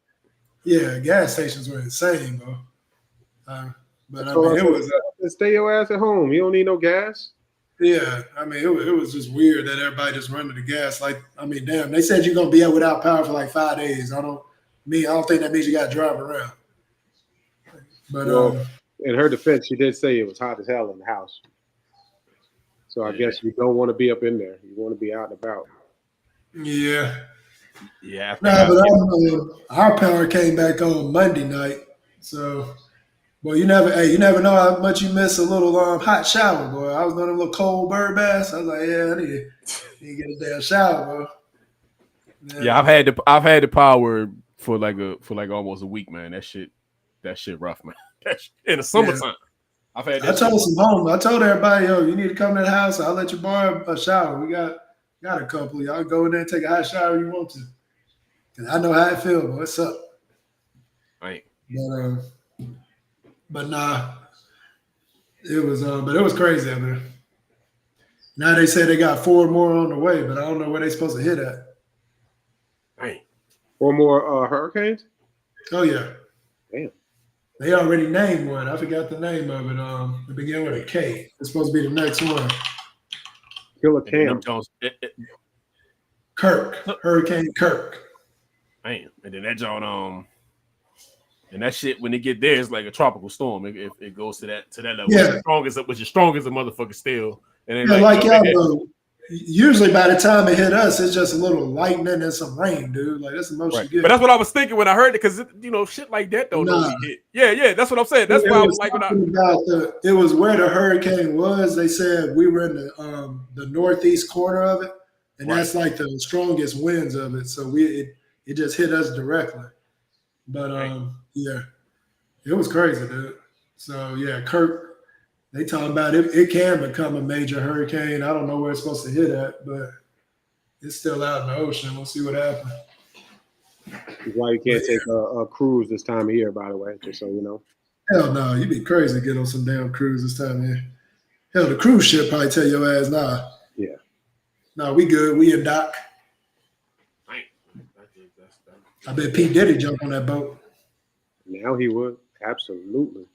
Yeah, gas stations were insane, bro. But I mean, it was. Stay your ass at home. You don't need no gas. Yeah, I mean, it was just weird that everybody just running the gas. Like, I mean, damn, they said you're gonna be out without power for like 5 days. I don't think that means you got to drive around. But in her defense, she did say it was hot as hell in the house. So I guess you don't want to be up in there. You want to be out and about. Yeah. Yeah. But our power came back on Monday night. So, boy, you never know how much you miss a little hot shower, boy. I was doing a little cold bird bath. I was like, yeah, I need to get a damn shower, bro. Yeah, I've had the power for like almost a week, man. That shit rough, man. In the summertime. I told everybody, yo, you need to come to the house. I'll let you borrow a shower. We got a couple. Y'all go in there and take a hot shower if you want to. Cause I know how it feels, boy. What's up? Right. But nah, it was crazy out there. Now they say they got 4 more on the way, but I don't know where they're supposed to hit at. Right. 4 more hurricanes? Oh yeah. Damn. They already named one. I forgot the name of it. It began with a K. It's supposed to be the next one. Killer Cam. Kirk. Hurricane Kirk. Man, and then that John, and that shit when it get there, it's like a tropical storm. It goes to that level. Yeah. Which is strong as a motherfucker still. And then yeah, like y'all know. Usually by the time it hit us, it's just a little lightning and some rain, dude. Like that's the most Right. you get. But that's what I was thinking when I heard it, because shit like that don't normally hit. Yeah, that's what I'm saying. That's why I was like, it was where the hurricane was. They said we were in the northeast corner of it, and that's like the strongest winds of it. So it just hit us directly. But yeah, it was crazy, dude. So yeah, Kirk. They talking about it can become a major hurricane. I don't know where it's supposed to hit at, but it's still out in the ocean. We'll see what happens. That's why you can't take a cruise this time of year, by the way, just so you know. Hell no, you'd be crazy to get on some damn cruise this time of year. Hell, the cruise ship probably tell your ass, nah. Yeah. No, we good. We in dock. I bet P.Diddy jumped on that boat. Now he would. Absolutely.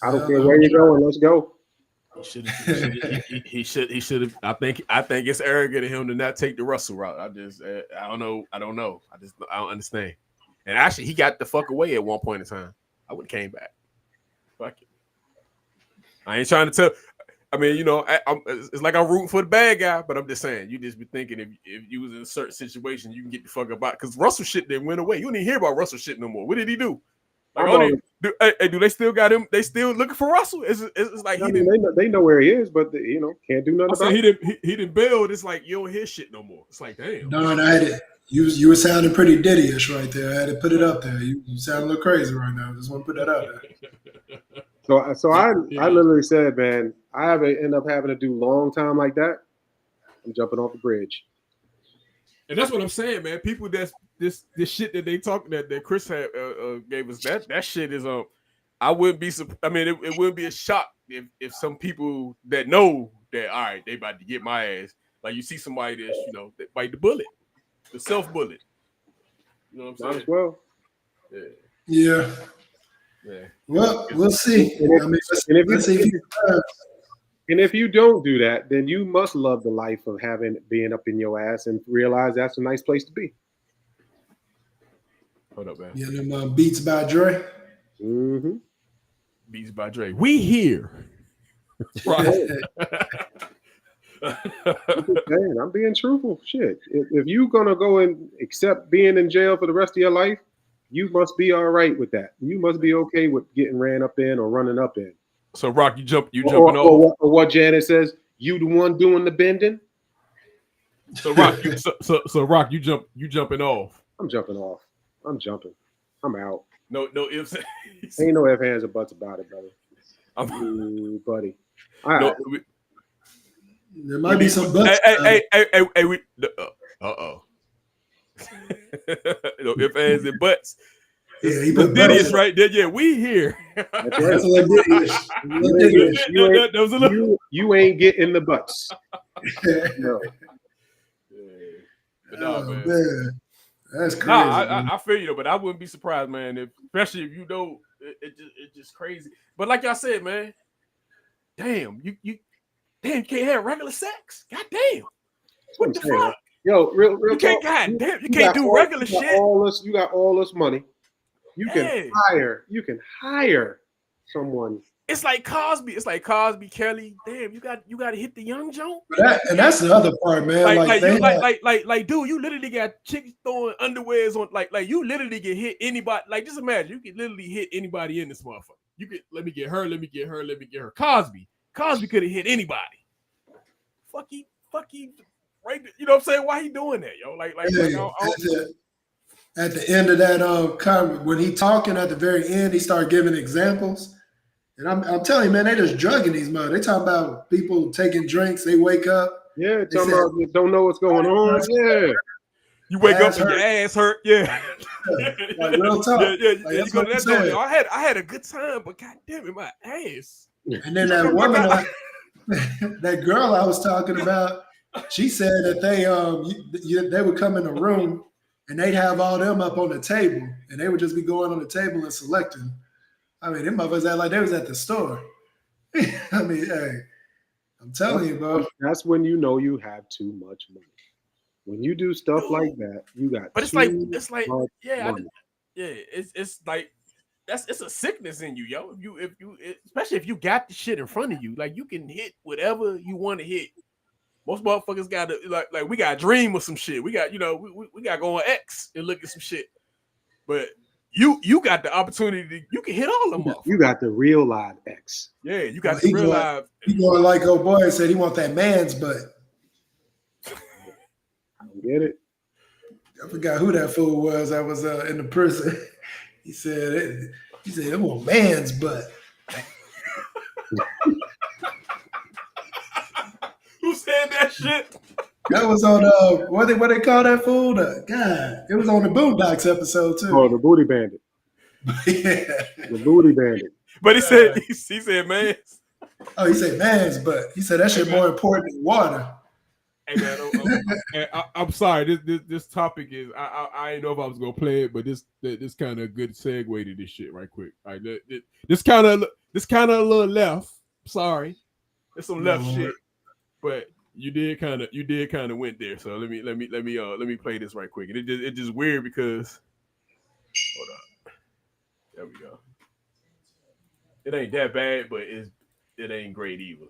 I don't care where you're going. Let's go. He should have. I think it's arrogant of him to not take the Russell route. I don't know. I don't understand. And actually, he got the fuck away at one point in time. I would have came back. Fuck it. I ain't trying to tell. I mean, it's like I'm rooting for the bad guy, but I'm just saying, you just be thinking if you was in a certain situation, you can get the fuck about. Because Russell shit didn't went away. You don't even hear about Russell shit no more. What did he do? Like, do they still got him? They still looking for Russell? It's like they know where he is, but can't do nothing about it. He didn't build. It's like you don't hear shit no more. It's like damn. No, I had it. You were sounding pretty Diddy-ish right there. I had to put it up there. You sound a little crazy right now. Just want to put that out there. So I literally said, man, I end up having to do long time like that. I'm jumping off the bridge. And that's what I'm saying, man. People that's this shit that they talk that Chris had gave us that shit is I wouldn't be. I mean, it wouldn't be a shock if some people that know that all right, they about to get my ass. Like you see somebody that's that bite the bullet, the self bullet. You know what I'm saying? Might as well. Yeah. Well, we'll see. And if you don't do that, then you must love the life of being up in your ass and realize that's a nice place to be. Hold up, man. Yeah, them Beats by Dre. Mm-hmm. Beats by Dre. We here. Right. I'm being truthful. Shit. If you're gonna go and accept being in jail for the rest of your life, you must be all right with that. You must be okay with getting ran up in or running up in. So Rock, you jumping off. Or what Janet says, you the one doing the bending. So Rock, so Rock, you jumping off. I'm jumping off. I'm jumping. I'm out. No ifs. Ain't no ifs, ands, or buts about it, brother. Buddy. All right. There might be some buts. Hey, no ifs, ands, and buts. Yeah, he put Diddy is right there. Yeah, we here. That's like you ain't getting the butts. No. Man. That's crazy. I feel you though, but I wouldn't be surprised, man. Especially if you know it's just crazy. But like y'all said, man, damn, you can't have regular sex. God damn. What the fuck? Yo, real you can't. God damn, you can't do regular shit. You got all this money. You can hire someone. It's like Cosby. Kelly. Damn, you got to hit the young Joe. And that's the other part, man. Like, dude, you literally got chicks throwing underwears on. Like, you literally can hit anybody. Like, just imagine you can literally hit anybody in this motherfucker. You could let me get her. Cosby could have hit anybody. Fucky, right? You know what I'm saying? Why he doing that, yo? At the end of that comment, when he talking at the very end, he started giving examples. And I'm telling you, man, they just drugging these mother. They talking about people taking drinks, they wake up. Yeah, talking about they don't know what's going on. Yeah. You wake up and your ass hurt. Yeah. Like real talk. Yeah. Like, you go to that door. I had a good time, but god damn it, my ass. And then that woman, that girl I was talking about, she said that they would come in the room and they'd have all them up on the table, and they would just be going on the table and selecting. I mean, them motherfuckers act like they was at the store. I mean, hey, I'm telling you, bro. That's when you know you have too much money. When you do stuff like that, you got. But it's like, yeah, it's like it's a sickness in you, yo. If you especially if you got the shit in front of you, like you can hit whatever you want to hit. Most motherfuckers got to like we got to dream of some shit. We got, we got to go on X and look at some shit. But you got the opportunity. You can hit all them up. You got the real live X. Yeah, you got the real live. He going like old boy and said he want that man's butt. I don't get it. I forgot who that fool was. I was in the prison. He said it want man's butt. Who said that shit? That was on what they call that fool? God, it was on the Boondocks episode too. Oh, the Booty Bandit. Yeah. The Booty Bandit. But he said he said man. Oh, he said man's butt. He said that shit more important than water. Hey man, I'm sorry. This topic is I didn't know if I was gonna play it, but this kind of a good segue to this shit right quick. All right, this kind of a little left. Sorry, it's some left shit, but you did kind of went there. So let me play this right quick. And it just weird because hold on, there we go. It ain't that bad, but it ain't great either.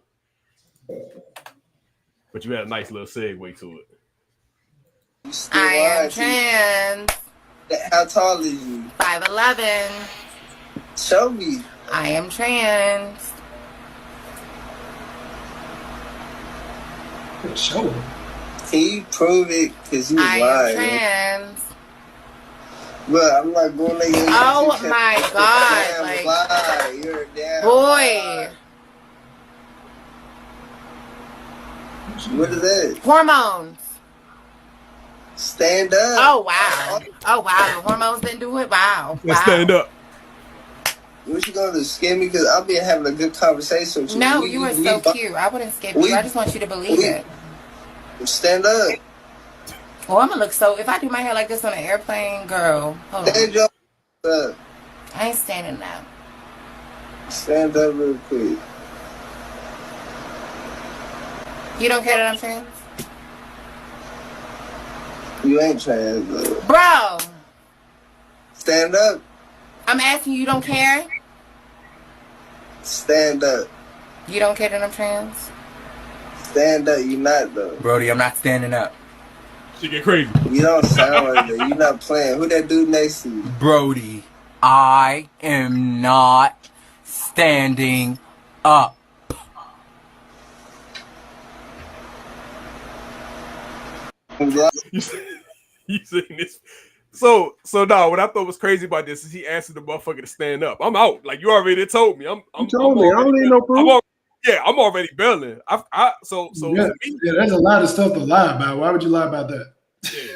But you had a nice little segue to it. I am trans. How tall are you? 5'11". Show me. I am trans. Show him. Can you prove it? Because you lying. I am trans. But I'm like, boy, like, Oh my God. Like, Like, you're a damn boy. lie. What is that? Hormones. Stand up. Oh wow. Oh wow. The hormones didn't do it. Wow. Let's Wow. stand up. What you gonna do? Scare me? Because I've been having a good conversation with you. No, you are so cute. I wouldn't skip you. I just want you to believe it. Stand up. Well, I'm gonna look so. If I do my hair like this on an airplane, girl, hold on. Stand up. I ain't standing now. Stand up real quick. You don't care that I'm trans, You ain't trans, though. bro? Stand up. I'm asking you. You don't care? Stand up. You don't care that I'm trans? Stand up. You not, though. Brody, I'm not standing up. She get crazy. You don't sound like that. You not playing. Who that dude next to you? Brody, I am not standing up. You seen this? So no, what I thought was crazy about this is he asked the motherfucker to stand up. I'm out. Like you already told me. You told me. I don't need no proof. I'm already bailing. So Yeah, there's a lot of stuff to lie about. Why would you lie about that?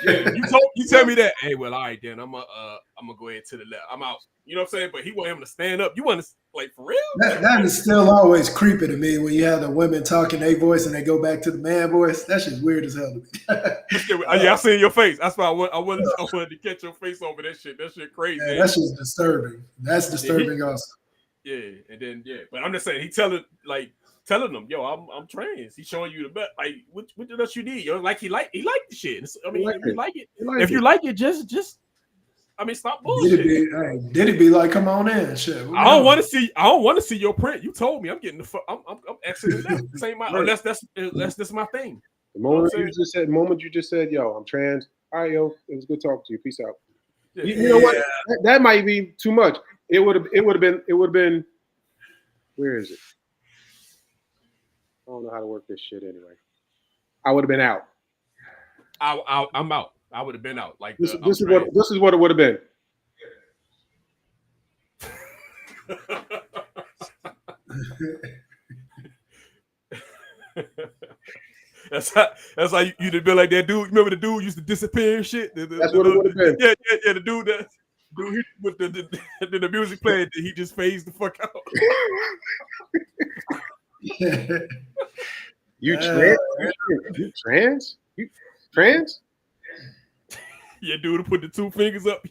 Yeah. You tell me that. Hey, well, all right, then I'm gonna go ahead to the left. I'm out. You know what I'm saying? But he want him to stand up. You want to like for real? That is still always creepy to me when you have the women talking their voice and they go back to the man voice. That shit's weird as hell to me. Yeah, I seen your face. That's why I wanted to catch your face over that shit. That shit crazy. Yeah, that's just disturbing. That's disturbing also. Yeah, and then but I'm just saying he telling them, yo, I'm trans. He's showing you the best. Like what else you need? Yo, like he liked the shit. I mean, if you like it, if you like it, just stop bullshit. Did it be like, come on in? Shit. I don't want to see your print. You told me I'm getting the fuck. I'm exiting that. This ain't my. That's my thing. The moment you just said, yo, I'm trans. All right, yo, it was good talking to you. Peace out. Yeah. You know what? That might be too much. It would have been. Where is it? I don't know how to work this shit anyway. I would have been out. I'm out. I would have been out. Like this is what it would have been. That's how you'd have been like that dude. Remember the dude used to disappear and shit? That's what it would have been. Yeah. The dude with the music playing, he just phased the fuck out. You trans? You trans? You trans? Yeah, dude, put the two fingers up.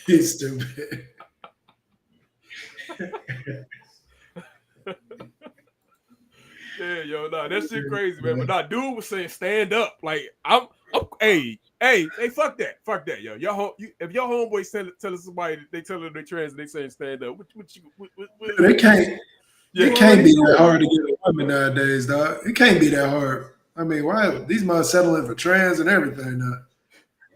He's stupid. Yeah, yo, nah, that shit crazy, man. But nah, dude was saying stand up. Like I'm hey, fuck that, yo. If your homeboy telling somebody they telling they trans, and they saying stand up. What They can't. It can't be that hard to get a woman nowadays, dog. It can't be that hard. I mean, why these mothers settling for trans and everything now?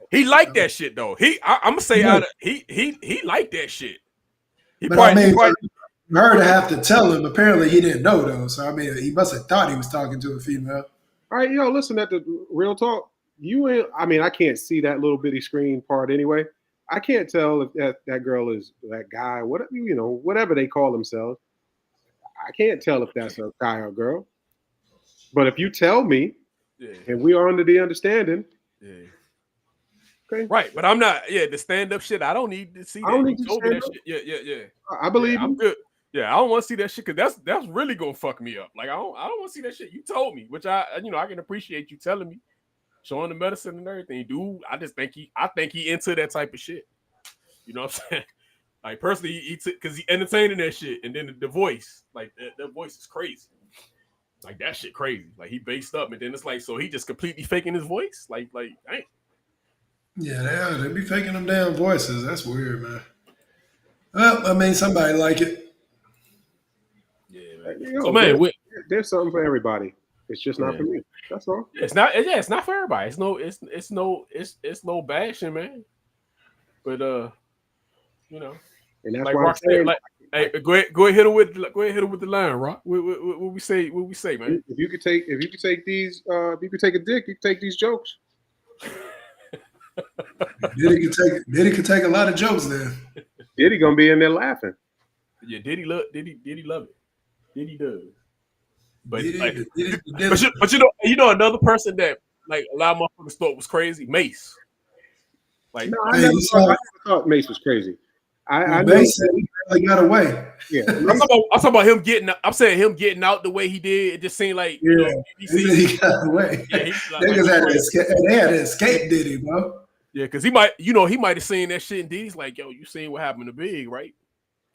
He liked that shit though. I'm gonna say he liked that shit. But I mean, for her to have to tell him, apparently he didn't know though. So I mean, he must have thought he was talking to a female. All right, yo, listen at the real talk. You ain't. I mean, I can't see that little bitty screen part anyway. I can't tell if that girl is that guy, whatever they call themselves. I can't tell if that's a guy or a girl. But if you tell me, and we are under the understanding, okay, right. But I'm not. Yeah, the stand up shit. I don't need to see that. I don't need to stand up. Shit. Yeah. I believe I'm good. Yeah, I don't want to see that shit because that's really gonna fuck me up. Like I don't want to see that shit. You told me, which I can appreciate you telling me, showing the medicine and everything. Dude, I think he into that type of shit. You know what I'm saying? Like personally, he because he entertaining that shit, and then the voice, like that voice is crazy. Like that shit crazy. Like he based up, and then it's like so he just completely faking his voice. Like dang. Yeah, they be faking them damn voices. That's weird, man. Well, I mean, somebody like it. Yeah, man. So man, there's something for everybody. It's just not for me. That's all. It's not. Yeah, it's not for everybody. It's no bashing, man. But and that's like why Rock said, like, hey, go ahead, hit him with the line, Rock. What we say, man? If you could take these, if you could take a dick, you could take these jokes. Diddy could take a lot of jokes there. Diddy gonna be in there laughing. Yeah, Diddy love it. Diddy does. But Diddy. but another person that like a lot of motherfuckers thought was crazy, Mace. Like I never thought Mace was crazy. Mace said he really got away. Yeah, I'm talking about him getting. I'm saying him getting out the way he did. It just seemed like he got away. Yeah, they had to escape Diddy, bro. Yeah, because he might have seen that shit, and Diddy's like, yo, you seen what happened to Big, right?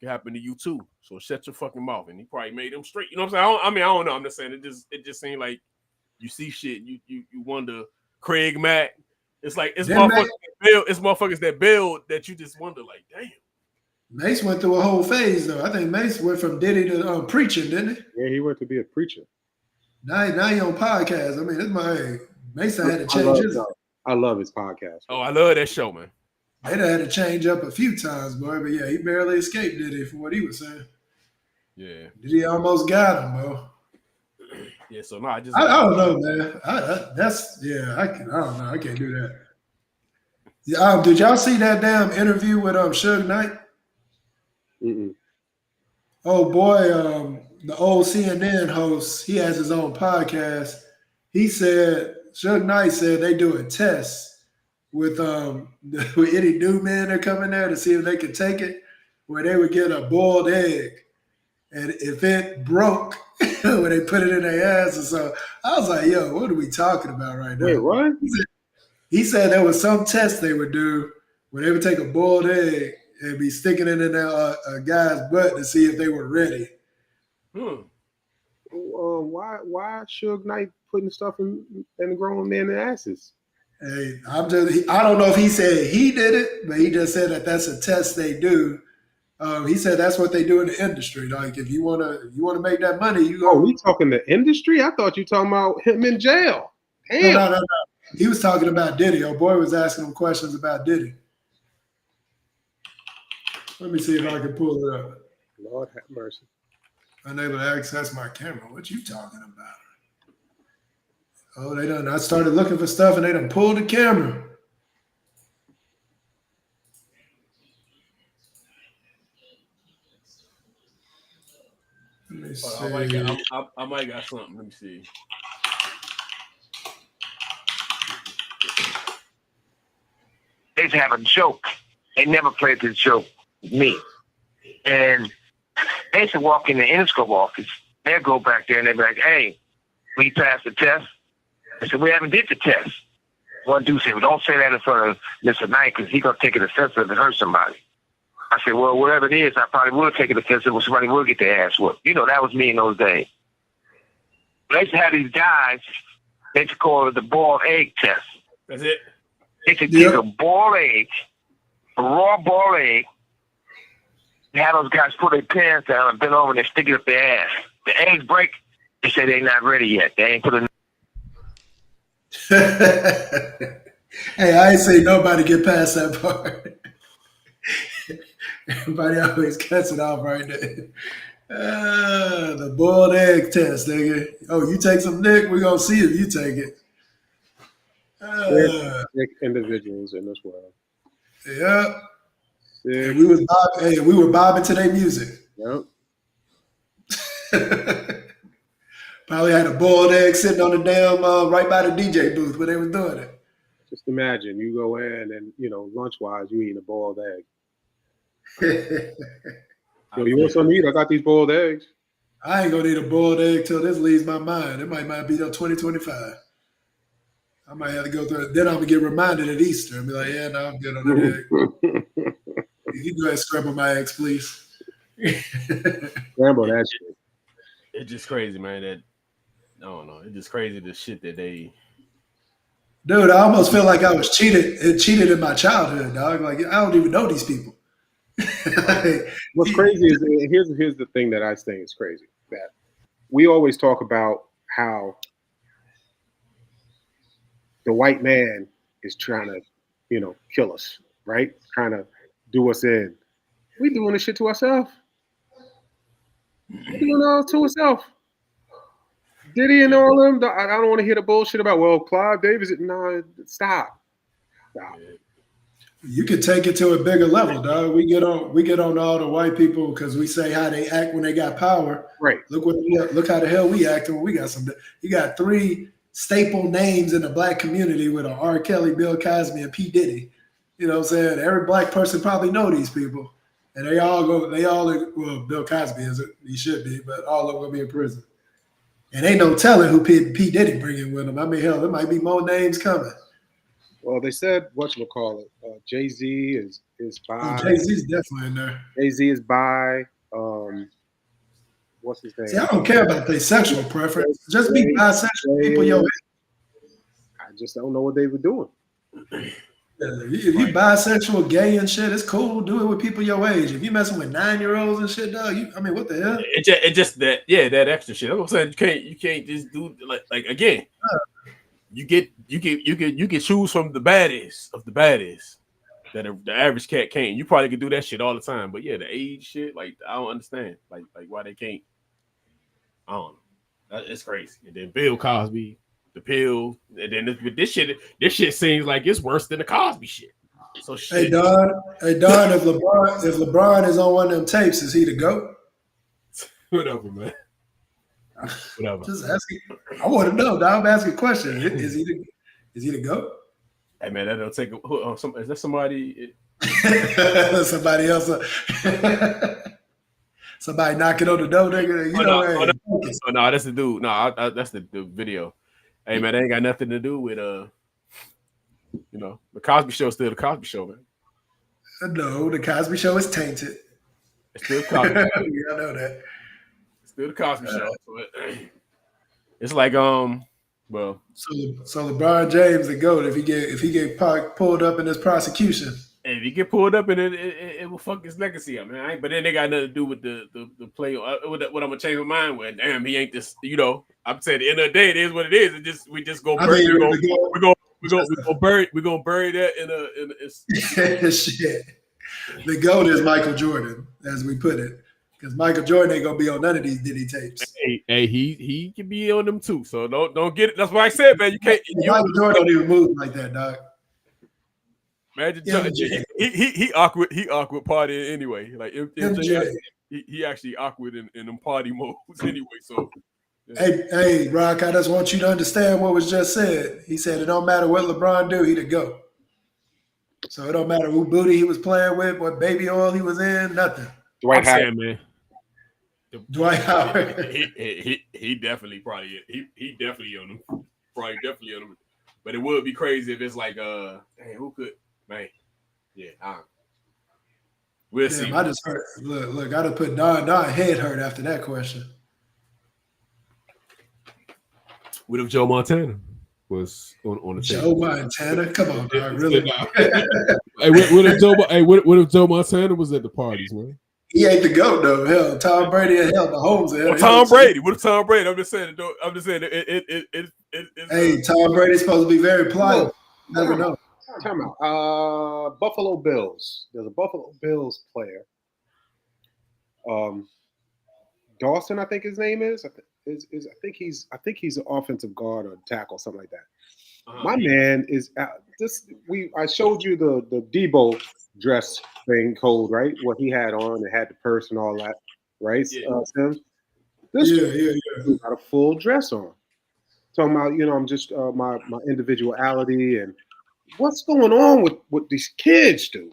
It happened to you too. So shut your fucking mouth. And he probably made him straight. You know what I'm saying? I don't know. I'm just saying it just seemed like you see shit. You wonder Craig Mack. It's like it's motherfuckers that build that you just wonder like, damn. Mace went through a whole phase though. I think Mace went from Diddy to preaching, didn't he? Yeah, he went to be a preacher. Now he on podcast. I mean, it's my Mace had to change his. I love his podcast. Oh, I love that show, man. They had to change up a few times, boy. But yeah, he barely escaped Diddy from what he was saying. Yeah. Diddy almost got him, bro. Yeah, so no, I don't know, man. I don't know. I can't do that. Yeah, did y'all see that damn interview with Suge Knight? Mm-mm. Oh boy, the old CNN host, he has his own podcast. He said Suge Knight said they do a test with any new men that come in there to see if they can take it, where they would get a boiled egg, and if it broke, when they put it in their ass, and so I was like, "Yo, what are we talking about right now?" Wait, what? He said there was some test they would do where they would take a boiled egg and be sticking it in a guy's butt to see if they were ready. Why Suge Knight putting stuff in the grown men's asses? Hey, I don't know if he said he did it, but he just said that that's a test they do. He said that's what they do in the industry. Like if you wanna make that money, you go. Oh, we talking the industry? I thought you talking about him in jail. Damn. No. He was talking about Diddy. Oh boy was asking him questions about Diddy. Let me see if I can pull it up. Lord have mercy. Unable to access my camera. What you talking about? Oh, they done. I started looking for stuff and they done pulled the camera. Let me see. I might got something. Let me see. They used to have a joke. They never played this joke with me. And they used to walk in the Interscope office. They'd go back there and they'd be like, hey, we passed the test. I said, we haven't did the test. One dude said, well, don't say that in front of Mr. Knight because he's going to take it offensive and hurt somebody. I said, well, whatever it is, I probably would take it offensive or somebody would get their ass whooped. You know, that was me in those days. They used to have these guys, they used to call it the boiled egg test. That's it. They could take a boiled egg, a raw boiled egg, They have those guys pull their pants down and bend over and they stick it up their ass. The eggs break. They say they're not ready yet. They ain't put a. Hey, I ain't say nobody get past that part. Everybody always cuts it off right there. The boiled egg test, nigga. Oh, you take some dick, we're gonna see if you take it. Sick individuals in this world. Yeah. And we were bobbing to their music. Yep. Probably had a boiled egg sitting on the damn right by the DJ booth where they was doing it. Just imagine you go in and lunch wise you eating a boiled egg. Yo, you want something to eat? I got these boiled eggs. I ain't gonna eat a boiled egg till this leaves my mind. It might be till 2025. I might have to go through it. Then I'm gonna get reminded at Easter and be like, yeah, no, I'm good on that egg. You go ahead and scramble my eggs, please. Scramble that shit. It's just crazy, man. That I don't know. It's just crazy the shit that they. Dude, I almost feel like I was cheated in my childhood, dog. Like I don't even know these people. What's crazy is here's the thing that I think is crazy. That we always talk about how the white man is trying to, kill us, right? Trying to do us in. We doing this shit to ourselves. We doing it all to ourselves. Diddy and all them. I don't want to hear the bullshit about Clive Davis. No, stop. You can take it to a bigger level, dog. We get on all the white people because we say how they act when they got power. Right. Look how the hell we act when we got some. You got 3 staple names in the black community with R. Kelly, Bill Cosby, and P. Diddy. You know what I'm saying? Every black person probably know these people, and well, Bill Cosby isn't. He should be, but all of them gonna be in prison. And ain't no telling who P. Diddy bringing with him. I mean, hell, there might be more names coming. Well, they said whatchamacallit. Jay-Z is by. Oh, Jay-Z's definitely in there. Jay-Z is by. What's his name? See, I don't care about their sexual preference. Just be bisexual people your age. I just don't know what they were doing. If you bisexual, gay and shit, it's cool. Do it with people your age. If you messing with 9-year-olds and shit, dog, what the hell? It just that extra shit. I'm saying you can't just do like again. You can choose from the baddest of the baddest that the average cat can't. You probably could do that shit all the time, but yeah, the age shit, like I don't understand, like why they can't. I don't know. It's crazy. And then Bill Cosby, the pill, and then this shit seems like it's worse than the Cosby shit. So shit. Hey Don, if LeBron is on one of them tapes, is he the GOAT? Whatever, man. Whatever. Just asking. I want to know. Dog, I'm asking a question. Is he the GOAT? Hey man, that don't take. Is that somebody? Somebody else. Somebody knocking on the door, nigga. No, that's the dude. No, that's the video. Hey man, that ain't got nothing to do with the Cosby Show. Still the Cosby Show, man. No, the Cosby Show is tainted. It's still Cosby. Yeah, I know that. It's still the Cosby Show. It's like well. So LeBron James the GOAT if he get pulled up in this prosecution. And if you get pulled up in it will fuck his legacy up, man. But then they got nothing to do with the play. What I'm gonna change my mind with. Damn, he ain't this. I'm saying at the end of the day, it is what it is. We just go bury. We're gonna bury that in a shit. The GOAT is Michael Jordan, as we put it, because Michael Jordan ain't gonna be on none of these Diddy tapes. Hey, he can be on them too. So don't get it. That's why I said, man, you can't. Michael Jordan don't even move like that, dog. Imagine he awkward. He awkward partying anyway. Like he actually awkward in them party modes anyway. So yeah. Hey, Rock, I just want you to understand what was just said. He said it don't matter what LeBron do, he the GOAT. So it don't matter who booty he was playing with, what baby oil he was in, nothing. Dwight Howard, man. Dwight Howard. he definitely probably he definitely on him. Probably definitely on him. But it would be crazy if it's like dang, who could. Man, yeah, we'll see. I just heard. Look, I done put Don head hurt after that question. What if Joe Montana was on the Joe Montana? Come on, dog, really? Hey, what if Joe Montana was at the parties, man? He ain't the GOAT though. Hell, Tom Brady and hell, Mahomes. Well, Tom Brady. What if Tom Brady? I'm just saying. Hey, Tom Brady's supposed to be very polite. Never know. Time out. Buffalo Bills. There's a Buffalo Bills player. Dawson, I think his name is. I think he's an offensive guard or tackle, something like that. My man is I showed you the Debo dress thing code, right? What he had on, and had the purse and all that, right? Yeah. This got a full dress on. Talking about, I'm just my individuality and what's going on with what these kids do.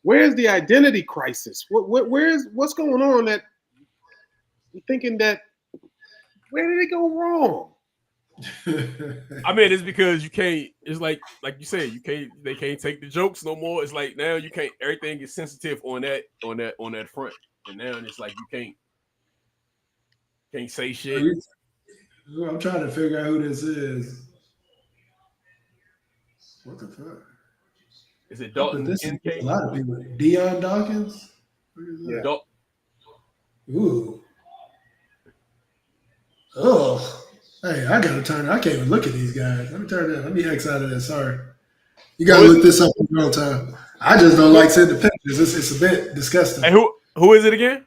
Where's the identity crisis? What's going on that you're thinking that? Where did it go wrong? I mean, it's because you can't. It's like you said, they can't take the jokes no more. It's like now you can't. Everything is sensitive on that front, and now it's like you can't say shit. I'm trying to figure out who this is. What the fuck? Is it Dalton? This is a lot of people. Deion Dawkins. Yeah. Ooh. Oh. Hey, I gotta turn. I can't even look at these guys. Let me turn that. Let me X out of this. Sorry. You gotta look this up in real time. I just don't like seeing the pictures. It's a bit disgusting. Hey, who is it again?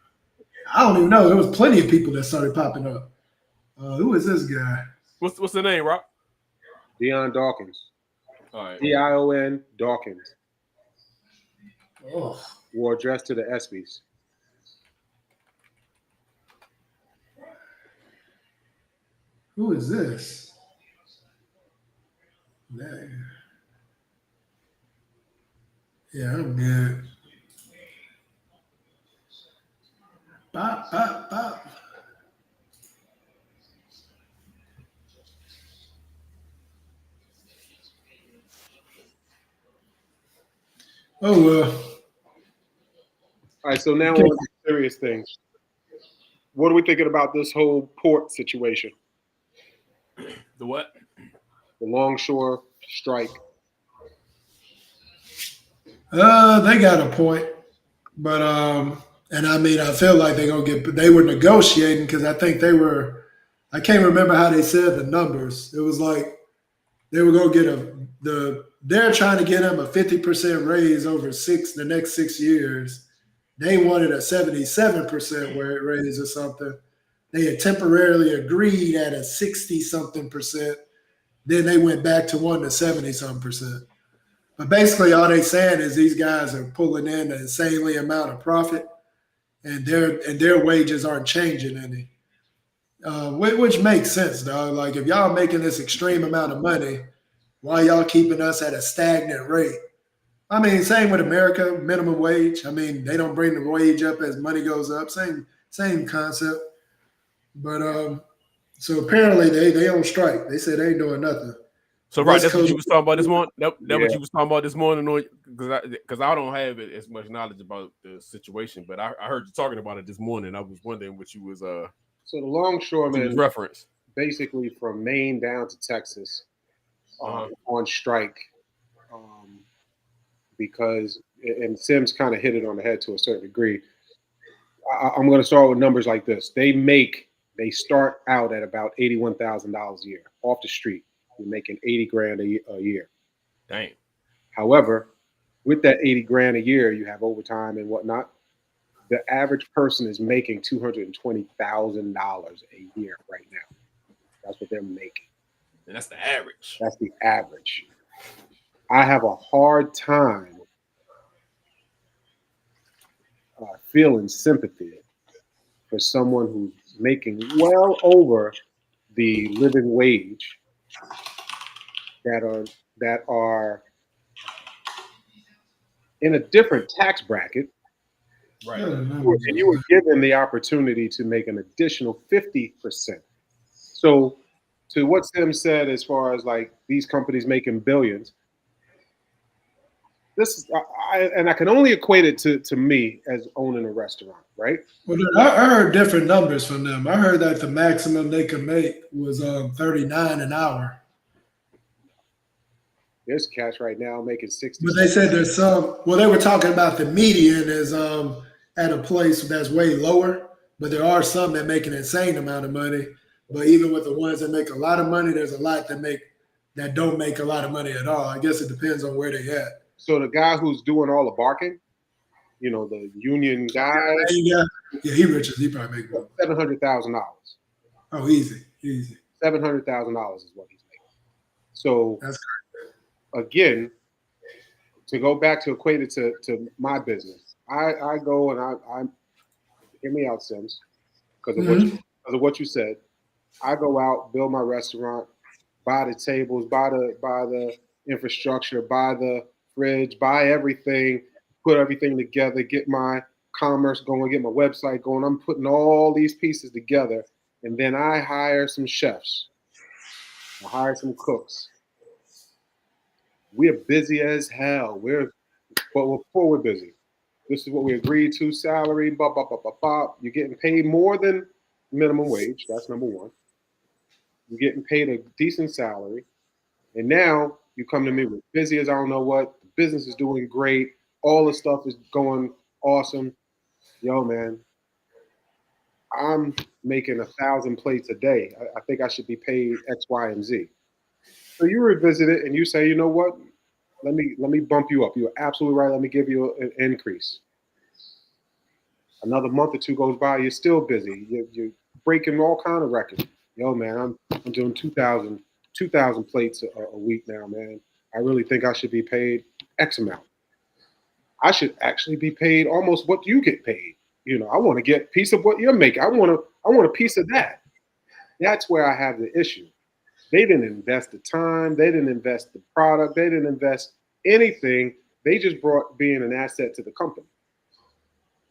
I don't even know. There was plenty of people that started popping up. Who is this guy? What's the name, Rob? Deion Dawkins. All right. Dion Dawkins. Oh. Wore a dress to the ESPYs. Who is this? Yeah, I'm good. Bop, bop, bop. Oh, well. All right, so now on to serious things. What are we thinking about this whole port situation? The what? The longshore strike. They got a point. But, and I mean, I feel like they were negotiating because I think I can't remember how they said the numbers. It was like they were going to get they're trying to get them a 50% raise over the next 6 years. They wanted a 77% raise or something. They had temporarily agreed at a 60-something percent. Then they went back to wanting a 70-something percent. But basically all they saying is these guys are pulling in an insanely amount of profit and their wages aren't changing any. Which makes sense, dog. Like if y'all making this extreme amount of money, why y'all keeping us at a stagnant rate? I mean, same with America, minimum wage. I mean, they don't bring the wage up as money goes up. Same concept. But so apparently they on strike. They said they ain't doing nothing. So right, that's what you was talking about this morning. That's what you was talking about this morning, because I don't have as much knowledge about the situation, but I heard you talking about it this morning. I was wondering what you was So the longshoremen reference basically from Maine down to Texas on strike because, and Sims kind of hit it on the head to a certain degree. I'm going to start with numbers like this. They start out at about $81,000 a year off the street. You're making $80,000 a year. Dang. However, with that $80,000 a year, you have overtime and whatnot. The average person is making $220,000 a year right now. That's what they're making. And that's the average. That's the average. I have a hard time feeling sympathy for someone who's making well over the living wage that are in a different tax bracket. Right. And you were given the opportunity to make an additional 50%. So to what Sim said, as far as like these companies making billions, this is, I can only equate it to me as owning a restaurant, right? Well, I heard different numbers from them. I heard that the maximum they could make was $39 an hour. There's cats right now making 60. But they said there's some. Well, they were talking about the median is at a place that's way lower, but there are some that make an insane amount of money. But even with the ones that make a lot of money, there's a lot that don't make a lot of money at all. I guess it depends on where they at. So the guy who's doing all the barking, the union guy, Yeah, he rich. He probably make more. $700,000. Oh, easy. $700,000 is what he's making. So that's again, to go back to equate it to my business, I go and I hear me out, Sims, because of what you said. I go out, build my restaurant, buy the tables, buy the infrastructure, buy the fridge, buy everything, put everything together, get my commerce going, get my website going. I'm putting all these pieces together, and then I hire some chefs. I hire some cooks. We're busy as hell. But before we're busy, this is what we agreed to, salary, You're getting paid more than minimum wage. That's number one. You're getting paid a decent salary. And now you come to me with busy as I don't know what. The business is doing great. All the stuff is going awesome. Yo, man, I'm making 1,000 plates a day. I think I should be paid X, Y, and Z. So you revisit it and you say, you know what? Let me bump you up. You're absolutely right. Let me give you an increase. Another month or two goes by, you're still busy. You're breaking all kind of records. Yo, man, I'm doing 2,000 plates a week now, man. I really think I should be paid X amount. I should actually be paid almost what you get paid. I want to get a piece of what you're making. I want a piece of that. That's where I have the issue. They didn't invest the time. They didn't invest the product. They didn't invest anything. They just brought being an asset to the company.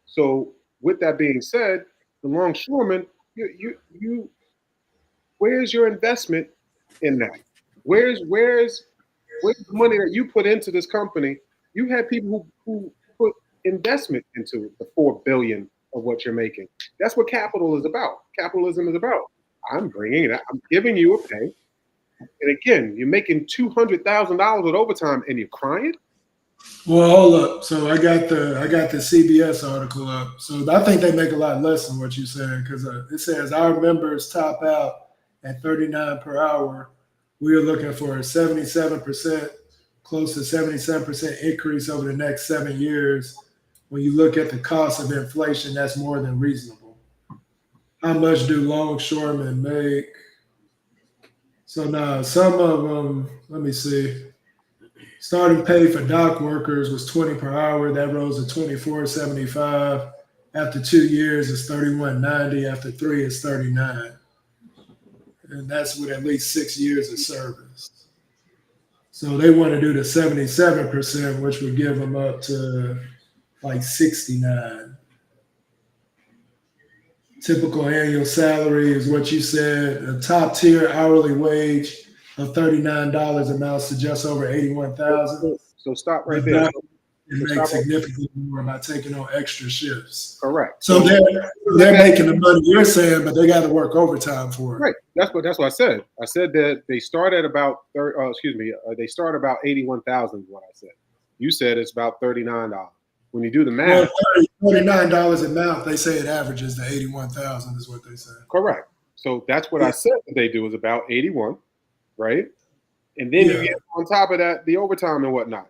So with that being said, the longshoreman, you where's your investment in that? Where's the money that you put into this company? You had people who put investment into the $4 billion of what you're making. That's what capital is about. Capitalism is about. I'm bringing it. I'm giving you a pay. And again, you're making $200,000 with overtime, and you're crying. Well, hold up. So I got the CBS article up. So I think they make a lot less than what you said, because it says our members top out at $39 per hour. We are looking for a 77%, close to 77% increase over the next 7 years. When you look at the cost of inflation, that's more than reasonable. How much do longshoremen make? So now some of them, let me see. Starting pay for dock workers was $20 per hour. That rose to $24.75. After 2 years, it's $31.90. After 3, it's $39. And that's with at least 6 years of service. So they want to do the 77%, which would give them up to like $69. Typical annual salary is what you said. A top tier hourly wage of $39 amounts to just over $81,000. So stop right there. It makes significantly more by taking on extra shifts. Correct. So they're making the money you're saying, but they got to work overtime for it. Right. That's what I said. I said that they start at about they start about $81,000 is what I said. You said it's about $39. When you do the math, $39 a month, they say it averages to $81,000 is what they say. Correct. So that's what I said that they do is about 81, right? And then you get on top of that the overtime and whatnot.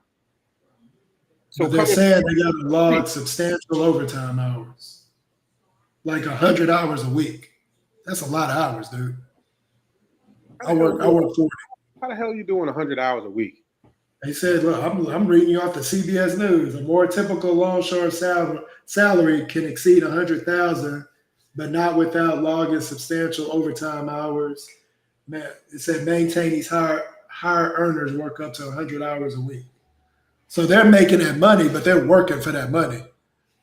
So but they're saying they got to log substantial overtime hours, like 100 hours a week. That's a lot of hours, dude. I work 40. How the hell are you doing 100 hours a week? They said, look, I'm reading you off the CBS News. A more typical longshore salary can exceed $100,000, but not without logging substantial overtime hours. Man, it said maintain these higher earners work up to 100 hours a week. So they're making that money, but they're working for that money.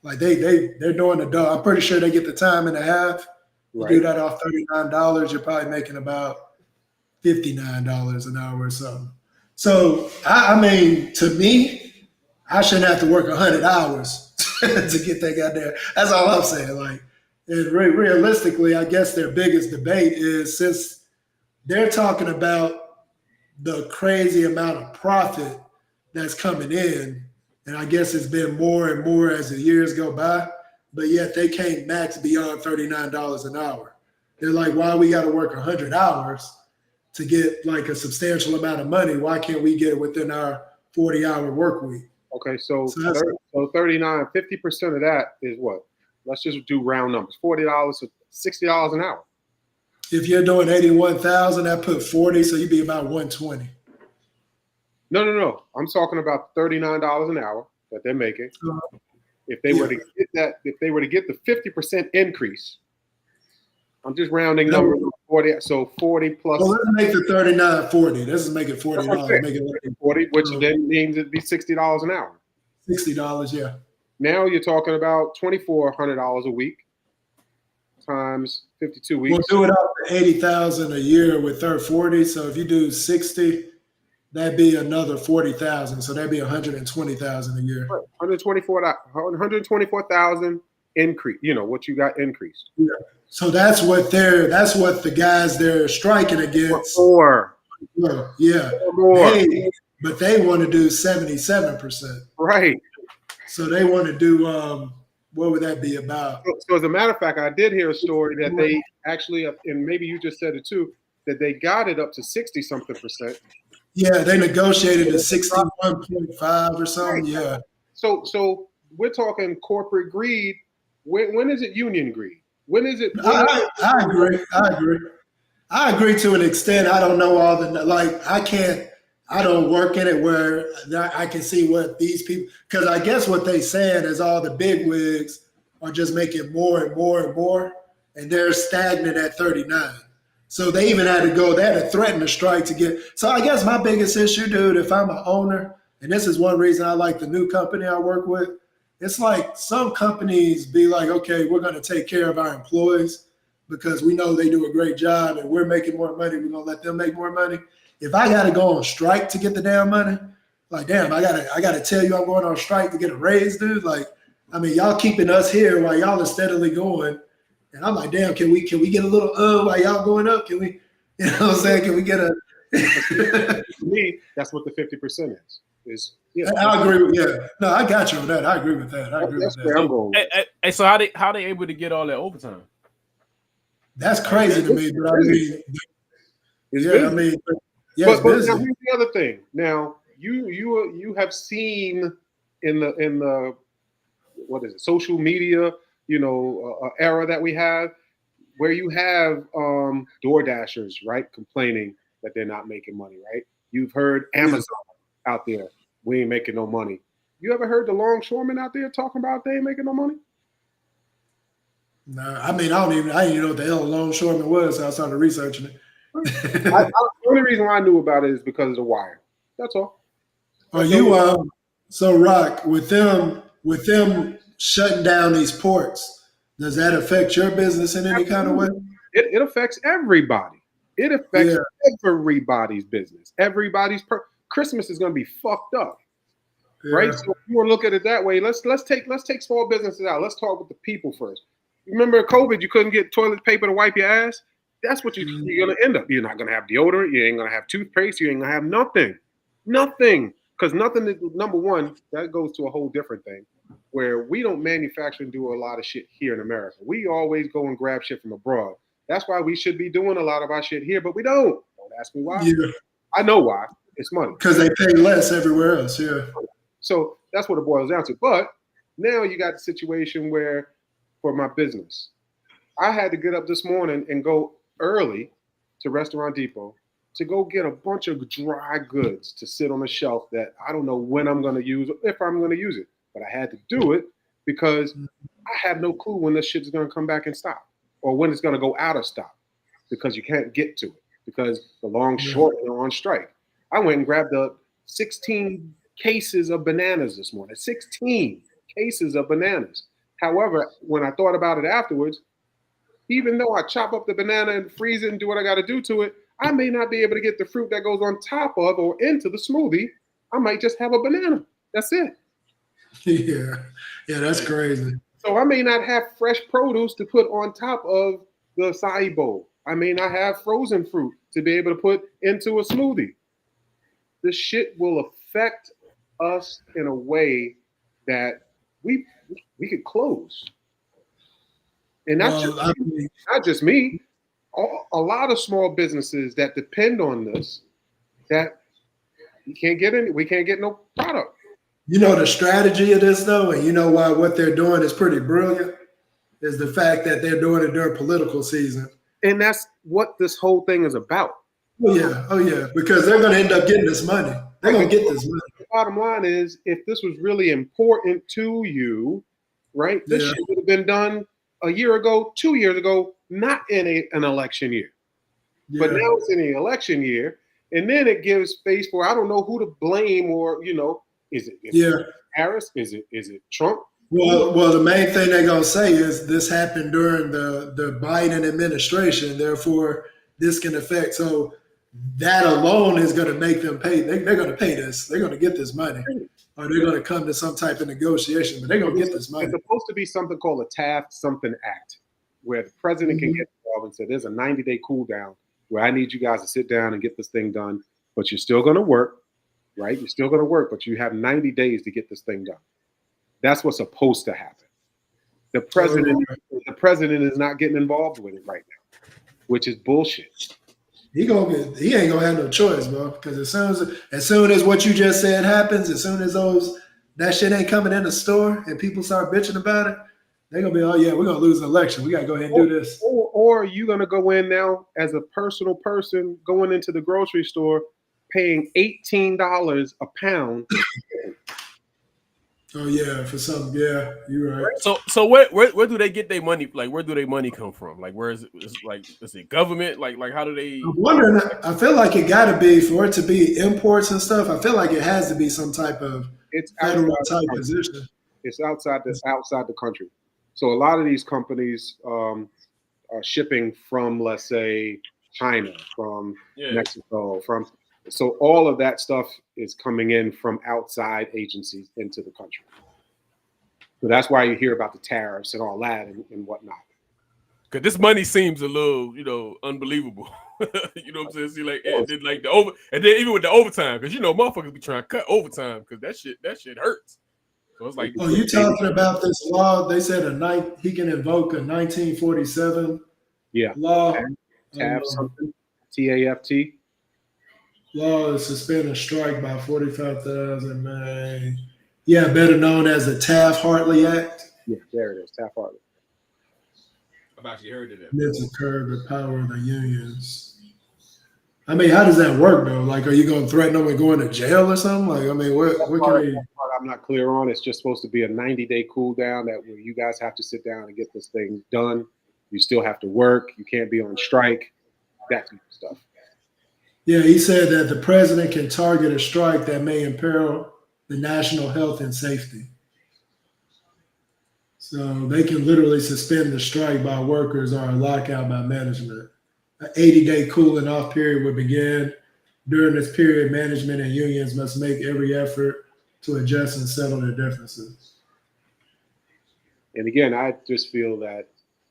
Like they're doing the dough. I'm pretty sure they get the time and a half. You do that off $39, you're probably making about $59 an hour or something. So, I mean, to me, I shouldn't have to work 100 hours to get that guy there. That's all I'm saying. Like, and realistically, I guess their biggest debate is since they're talking about the crazy amount of profit that's coming in, and I guess it's been more and more as the years go by. but yet they can't max beyond $39 an hour. They're like, why we got to work 100 hours to get like a substantial amount of money? Why can't we get it within our 40-hour work week? Okay, so 39, 50% of that is what? Let's just do round numbers. $40 to $60 an hour. If you're doing 81,000, that put 40, so you'd be about 120. No. I'm talking about $39 an hour that they're making. If they were to get that, if they were to get the 50% increase, I'm just rounding numbers. 40. So 40 plus. Well, let's make the 39 40. Let's just make it $40. Make it 40, which then means it'd be $60 an hour. $60, yeah. Now you're talking about $2,400 a week times 52 weeks. We'll do it up to 80,000 a year with 40. So if you do 60, that'd be another 40,000. So that'd be 120,000 a year. 124,000 increase. You know what you got increased. Yeah. So that's what the guys they're striking against. More. Yeah. More. But they want to do 77%. Right. So they want to do what would that be about? So as a matter of fact, I did hear a story that they actually, and maybe you just said it too, that they got it up to 60-something%. Yeah, they negotiated to 61.5 or something. Right. Yeah. So we're talking corporate greed. When is it union greed? When is it? I agree. I agree to an extent. I don't know all the I don't work in it where I can see what these people, because I guess what they saying is all the big wigs are just making more and more and more, and they're stagnant at 39. So they even had to go, they had to threaten a strike to get. So I guess my biggest issue, dude, if I'm an owner, and this is one reason I like the new company I work with, it's like some companies be like, okay, we're going to take care of our employees because we know they do a great job and we're making more money. We're going to let them make more money. If I got to go on strike to get the damn money, like, damn, I gotta tell you I'm going on strike to get a raise, dude. Like, I mean, y'all keeping us here while y'all are steadily going. And I'm like, damn, can we get a little while y'all going up? Can we, you know what I'm saying? Can we get a For me, that's what the 50% is. Yeah. I agree with No, I got you on that. I agree with that. That's where I'm going. Hey, so how they able to get all that overtime? That's crazy to me, but I mean, I mean, but now here's the other thing. Now you have seen in the what is it, social media, era that we have, where you have door dashers, right, complaining that they're not making money, right? You've heard Amazon out there, we ain't making no money. You ever heard the longshoremen out there talking about they ain't making no money? No, I mean, I didn't even know what the hell a longshoreman was, so I started researching it. The only reason why I knew about it is because of the wire. That's all. Are you so Rock, with them shutting down these ports, does that affect your business in any kind of way? It affects everybody. It affects everybody's business. Everybody's Christmas is going to be fucked up, right? So if you want to look at it that way, let's take small businesses out. Let's talk with the people first. Remember COVID? You couldn't get toilet paper to wipe your ass. That's what you're going to end up. You're not going to have deodorant. You ain't going to have toothpaste. You ain't going to have nothing. Because nothing is, number one, that goes to a whole different thing where we don't manufacture and do a lot of shit here in America. We always go and grab shit from abroad. That's why we should be doing a lot of our shit here, but we don't. Don't ask me why. Yeah. I know why. It's money. Because they pay less everywhere else, yeah. So that's what it boils down to. But now you got the situation where, for my business, I had to get up this morning and go early to Restaurant Depot to go get a bunch of dry goods to sit on a shelf that I don't know when I'm going to use, if I'm going to use it. But I had to do it because I have no clue when this shit is going to come back in stock or when it's going to go out of stock because you can't get to it because the long-short are on strike. I went and grabbed 16 cases of bananas this morning. 16 cases of bananas. However, when I thought about it afterwards, even though I chop up the banana and freeze it and do what I got to do to it, I may not be able to get the fruit that goes on top of or into the smoothie. I might just have a banana. That's it. Yeah, that's crazy. So I may not have fresh produce to put on top of the acai bowl. I may not have frozen fruit to be able to put into a smoothie. This shit will affect us in a way that we could close. And that's Well, I mean, not just me. A lot of small businesses that depend on this, that we can't get no product. you know the strategy of this though, and you know why what they're doing is pretty brilliant, is the fact that they're doing it during political season. And that's what this whole thing is about. Oh yeah, because they're going to end up getting this money. They're going to get this money. The bottom line is, if this was really important to you, right, this shit would have been done a year ago, 2 years ago, not in an election year. Yeah. But now it's in the election year, and then it gives space for, I don't know who to blame, or, is it Harris? Is it Trump? Well, the main thing they're going to say is this happened during the Biden administration. Therefore, this can affect. So that alone is going to make them pay. They're going to pay this. They're going to get this money, or they're going to come to some type of negotiation. But they're going to get this money. It's supposed to be something called a Taft something act, where the president can get involved and say, there's a 90-day cool down where I need you guys to sit down and get this thing done. But you're still going to work, right? You're still going to work, but you have 90 days to get this thing done. That's what's supposed to happen. The president is not getting involved with it right now, which is bullshit. He ain't gonna have no choice, bro. Because as soon as what you just said happens, as soon as that shit ain't coming in the store and people start bitching about it, they're gonna be, oh yeah, we're gonna lose an election. We gotta go ahead and do this. Or you're gonna go in now as a personal person going into the grocery store, paying $18 a pound. Oh yeah, for some, yeah, you're right. So where do they get their money? Like, where do their money come from? Like, where is it? Is it government? Like how do they? I'm wondering. I feel like it got to be, for it to be imports and stuff. I feel like it has to be some type of federal type position. It's outside the country. So a lot of these companies are shipping from, let's say, China, from Mexico, so all of that stuff is coming in from outside agencies into the country. So that's why you hear about the tariffs and all that and whatnot. Because this money seems a little, unbelievable. You know what I'm saying? See, like, and then even with the overtime, because motherfuckers be trying to cut overtime because that shit hurts. So it's like, you talking about this law? They said he can invoke a 1947 law. TAFT something. TAFT. Law to suspend a strike by 45,000, man. Yeah, better known as the Taft-Hartley Act. Yeah, there it is, Taft-Hartley. I've actually heard of that. Meant to curb the power of the unions. I mean, how does that work, though? Like, are you going to threaten them with going to jail or something? Like, I mean, what can we... I'm not clear on. It's just supposed to be a 90-day cool down that where you guys have to sit down and get this thing done. You still have to work. You can't be on strike. That kind of stuff. Yeah, he said that the president can target a strike that may imperil the national health and safety. So they can literally suspend the strike by workers or a lockout by management. An 80-day cooling off period would begin. During this period, management and unions must make every effort to adjust and settle their differences. And again, I just feel that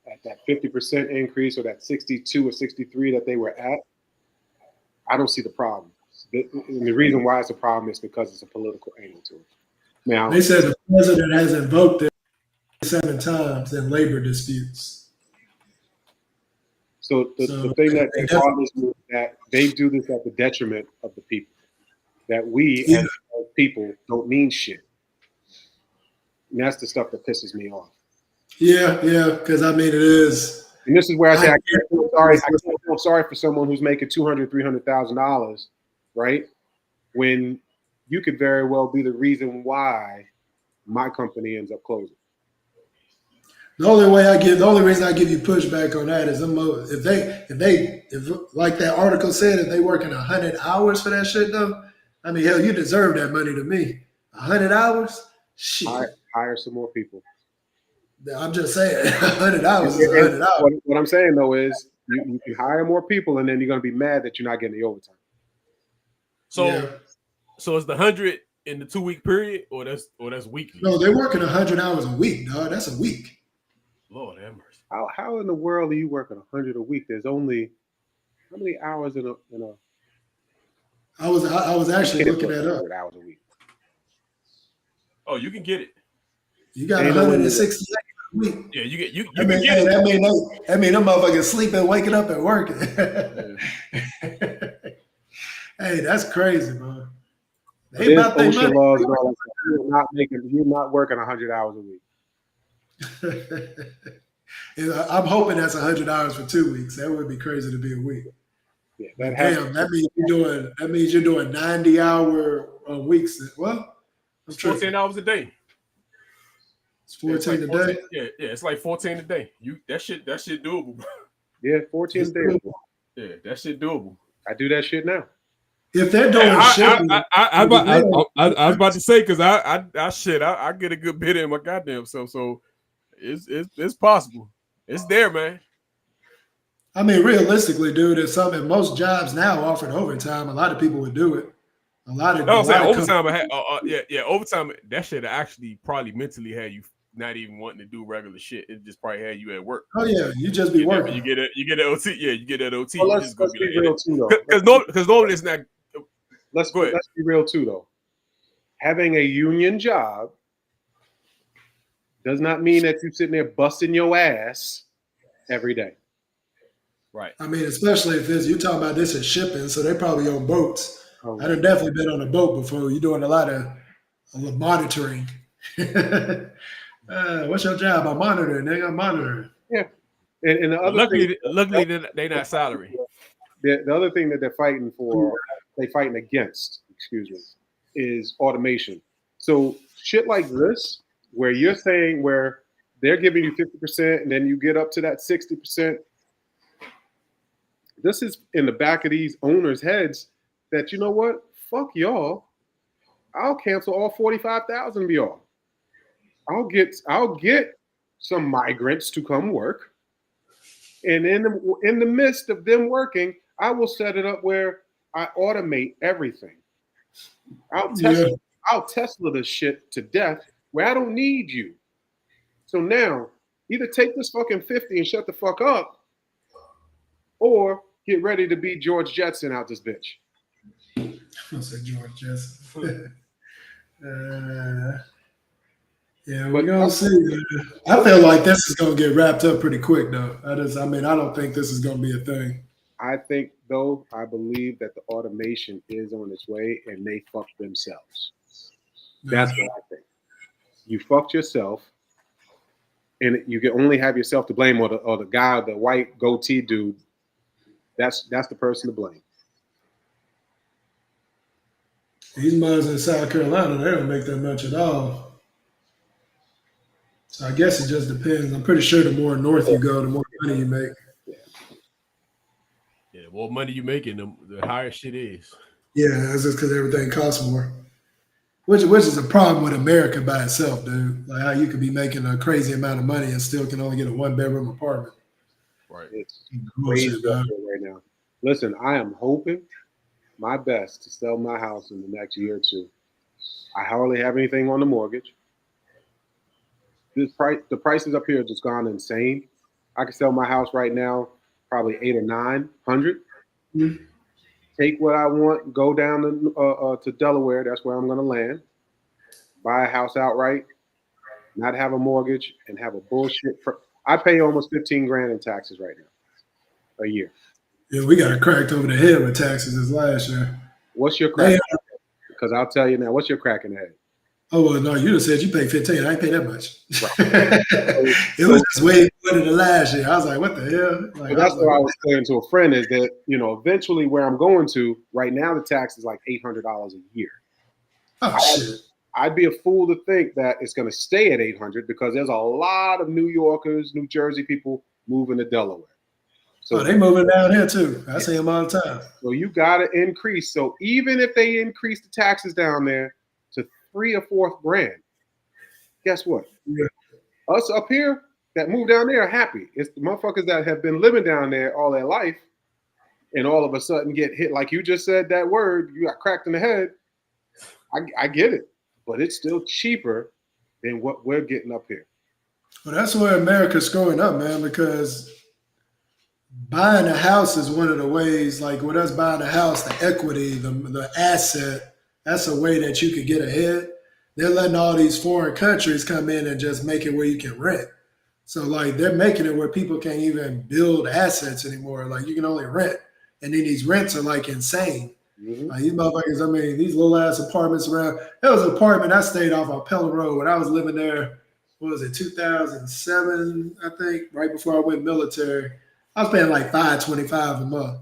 at that 50% increase or that 62 or 63 that they were at, I don't see the problem. And the reason why it's a problem is because it's a political angle to it. Now, they said the president has invoked it 7 times in labor disputes. So the thing that bothers me is that they do this at the detriment of the people. That we as people don't mean shit. And that's the stuff that pisses me off. Yeah, because I mean it is. And this is where I say I can't feel sorry for someone who's making $200,000, $300,000, right? When you could very well be the reason why my company ends up closing. The only reason I give you pushback on that is if like that article said, if they working 100 hours for that shit though, I mean hell, you deserve that money to me. 100 hours, shit. Hire some more people. I'm just saying, 100 hours is 100 hours. What I'm saying though is, you can hire more people, and then you're going to be mad that you're not getting the overtime. So is the 100 in the 2-week period, or that's weekly? No, they're working 100 hours a week, dog. That's a week. Lord have mercy. How in the world are you working 100 a week? There's only how many hours in a? I was actually looking that up. 100 hours a week. Oh, you can get it. You got 168 week. Yeah, you get you I can mean, get it. that mean them motherfuckers sleeping, waking up, and working. Hey, that's crazy, man. They There's about their OSHA money. laws and all that. You're not working 100 hours a week. I'm hoping that's $100 for 2 weeks. That would be crazy to be a week. Yeah, But damn, that means you're doing 90-hour weeks. Well, I'm It's 14 hours a day. It's 14 like a day. Yeah, it's like 14 a day. That shit doable, bro. Yeah, 14 a day. Yeah, that shit doable. I do that shit now. If they're doing I was about to say because I get a good bit in my goddamn self, so it's possible. It's there, man. I mean, realistically, dude, if most jobs now offered overtime, a lot of people would do it. A lot of overtime. Overtime. That shit actually probably mentally had you not even wanting to do regular shit. It just probably had you at work. Oh yeah, you just be working. You get an OT. Yeah, you get that OT. Well, let's be real too, though. Because normally it's not. Let's be real too, though. Having a union job does not mean that you're sitting there busting your ass every day. Right. I mean, especially if you're talking about this as shipping, so they're probably on boats. Oh, I've definitely been on a boat before. You're doing a lot of monitoring. What's your job? I'm monitoring. I'm monitoring. Yeah. And the other luckily they're not salary. The other thing that they're fighting against, is automation. So shit like this, where you're saying where they're giving you 50% and then you get up to that 60%. This is in the back of these owners' heads that, you know what? Fuck y'all. I'll cancel all 45,000 of y'all. I'll get some migrants to come work. And in the midst of them working, I will set it up where I automate everything. I'll Tesla this shit to death where I don't need you. So now, either take this fucking 50 and shut the fuck up, or get ready to be George Jetson out this bitch. I said George Jetson. Yeah, we're gonna see. I feel like this is gonna get wrapped up pretty quick, though. I don't think this is gonna be a thing. I believe that the automation is on its way, and they fucked themselves. That's what I think. You fucked yourself, and you can only have yourself to blame, or the guy, the white goatee dude. That's the person to blame. These mines in South Carolina, they don't make that much at all. So I guess it just depends. I'm pretty sure the more north you go, the more money you make. Yeah, the more money you making, the higher shit is. Yeah, that's just because everything costs more. Which is a problem with America by itself, dude. Like how you could be making a crazy amount of money and still can only get a 1-bedroom apartment. Right. It's crazy right now. Listen, I am hoping my best to sell my house in the next year or two. I hardly have anything on the mortgage. The prices up here have just gone insane. I can sell my house right now, probably 800 or 900. Mm-hmm. Take what I want, go down to Delaware. That's where I'm going to land. Buy a house outright, not have a mortgage, and have a bullshit. I pay almost $15,000 in taxes right now, a year. Yeah, we got cracked over the head with taxes this last year. What's your crack? Because I'll tell you now, what's your crack in the head? Oh, well, no, you just said you paid 15. I ain't pay that much. Right. It was just way more than the last year. I was like, what the hell? Like, that's what I was saying to a friend is that, eventually where I'm going to, right now the tax is like $800 a year. Oh, shit. I'd be a fool to think that it's going to stay at 800 because there's a lot of New Yorkers, New Jersey people moving to Delaware. So they moving down here too. I see them all the time. So you got to increase. So even if they increase the taxes down there to $3,000 or $4,000, guess what? Yeah. Us up here that move down there are happy. It's the motherfuckers that have been living down there all their life and all of a sudden get hit. Like you just said that word, you got cracked in the head. I get it, but it's still cheaper than what we're getting up here. Well, that's where America's screwing up, man, because buying a house is one of the ways, like with us buying a house, the equity, the asset, that's a way that you could get ahead. They're letting all these foreign countries come in and just make it where you can rent. So like they're making it where people can't even build assets anymore. Like you can only rent, and then these rents are like insane. Like these motherfuckers, I mean, these little ass apartments around. There was an apartment I stayed off on Pelham Road when I was living there. What was it, 2007? I think right before I went military. I was paying like $525 a month.